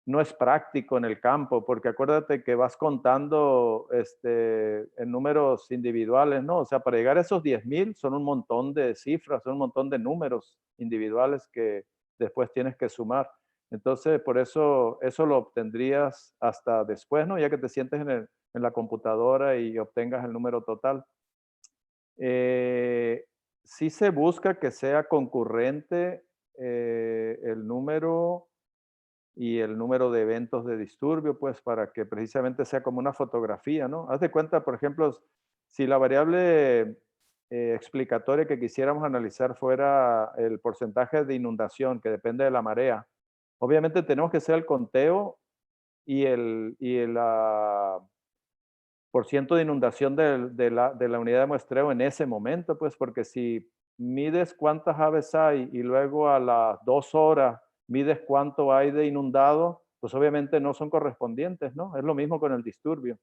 no es práctico en el campo, porque acuérdate que vas contando en números individuales, ¿no? O sea, para llegar a esos 10,000 son un montón de cifras, son un montón de números individuales que después tienes que sumar. Entonces, por eso lo obtendrías hasta después, ¿no? Ya que te sientes en la computadora y obtengas el número total. Sí se busca que sea concurrente el número y el número de eventos de disturbio, pues para que precisamente sea como una fotografía, ¿no? Haz de cuenta, por ejemplo, si la variable explicatoria que quisiéramos analizar fuera el porcentaje de inundación, que depende de la marea, obviamente tenemos que hacer el conteo y el por ciento de inundación de la unidad de muestreo en ese momento, pues porque si mides cuántas aves hay y luego a las 2 horas mides cuánto hay de inundado, pues obviamente no son correspondientes, ¿no? Es lo mismo con el disturbio.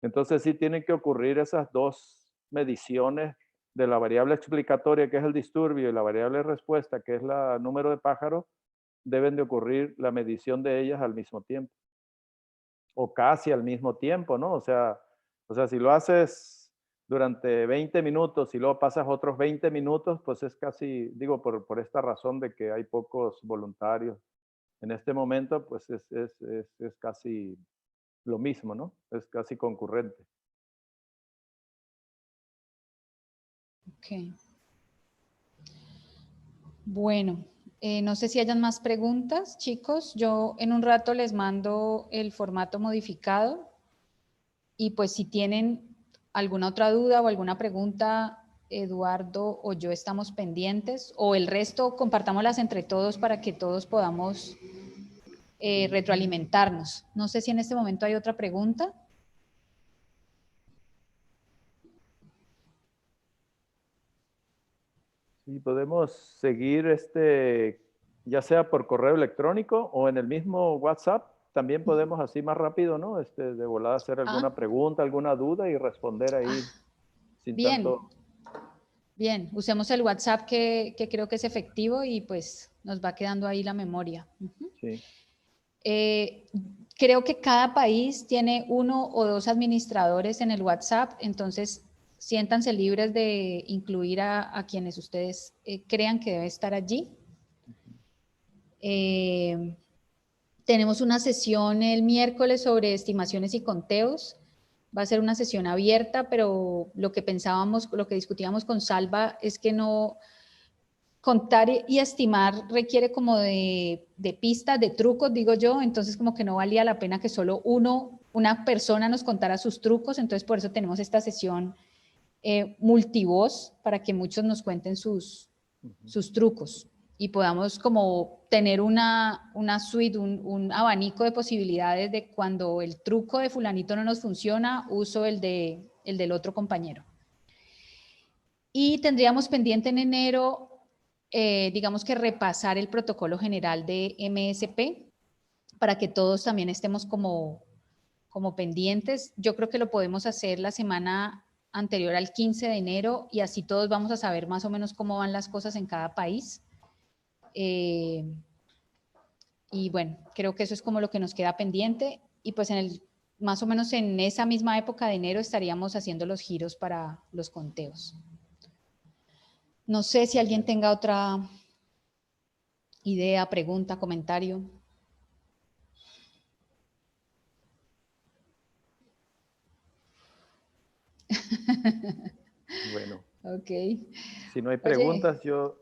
Entonces sí tienen que ocurrir esas dos mediciones de la variable explicatoria, que es el disturbio, y la variable de respuesta, que es el número de pájaros, deben de ocurrir la medición de ellas al mismo tiempo. O casi al mismo tiempo, ¿no? O sea, si lo haces durante 20 minutos y luego pasas otros 20 minutos, pues es casi, digo, por esta razón de que hay pocos voluntarios. En este momento, pues es casi lo mismo, ¿no? Es casi concurrente. Ok. Bueno, no sé si hayan más preguntas, chicos. Yo en un rato les mando el formato modificado y pues si tienen alguna otra duda o alguna pregunta, Eduardo o yo estamos pendientes, o el resto compartámoslas entre todos para que todos podamos retroalimentarnos. No sé si en este momento hay otra pregunta. Sí, podemos seguir ya sea por correo electrónico o en el mismo WhatsApp. También podemos así más rápido, ¿no? De volada hacer alguna pregunta, alguna duda y responder ahí sin bien. tanto. Bien, usemos el WhatsApp que creo que es efectivo y pues nos va quedando ahí la memoria. Sí. Creo que cada país tiene 1 o 2 administradores en el WhatsApp, entonces siéntanse libres de incluir a quienes ustedes crean que debe estar allí. Tenemos una sesión el miércoles sobre estimaciones y conteos. Va a ser una sesión abierta, pero lo que pensábamos, lo que discutíamos con Salva es que no contar y estimar requiere como de pistas, de trucos, digo yo, entonces como que no valía la pena que solo una persona nos contara sus trucos, entonces por eso tenemos esta sesión multivoz para que muchos nos cuenten sus trucos y podamos como tener una suite, un abanico de posibilidades de cuando el truco de fulanito no nos funciona, uso el del otro compañero. Y tendríamos pendiente en enero, digamos que repasar el protocolo general de MSP para que todos también estemos como pendientes. Yo creo que lo podemos hacer la semana anterior al 15 de enero y así todos vamos a saber más o menos cómo van las cosas en cada país. Y bueno, creo que eso es como lo que nos queda pendiente y pues más o menos en esa misma época de enero estaríamos haciendo los giros para los conteos. No sé si alguien tenga otra idea, pregunta, comentario. Bueno. Ok. Si no hay preguntas, yo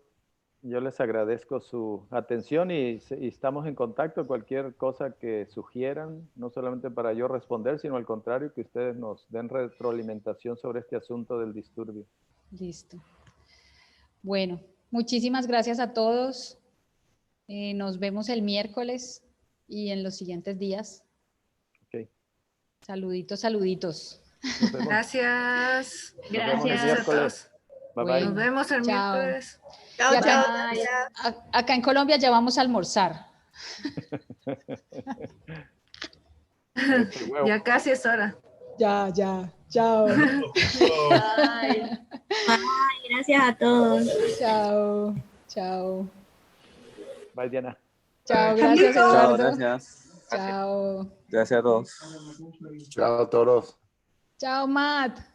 les agradezco su atención y estamos en contacto. Cualquier cosa que sugieran, no solamente para yo responder, sino al contrario, que ustedes nos den retroalimentación sobre este asunto del disturbio. Listo. Bueno, muchísimas gracias a todos. Nos vemos el miércoles y en los siguientes días. Ok. Saluditos, saluditos. Gracias. Gracias a todos. Bye, Bueno, bye. Nos vemos el miércoles. Chao, chao. Acá en Colombia ya vamos a almorzar. Ya casi es hora. Ya. Chao. Bye. Bye, gracias a todos. Chao. Chao. Bye, Diana. Chao, gracias, Eduardo. Chao, gracias. Chao. Gracias a todos. Chao a todos. Chao, Matt.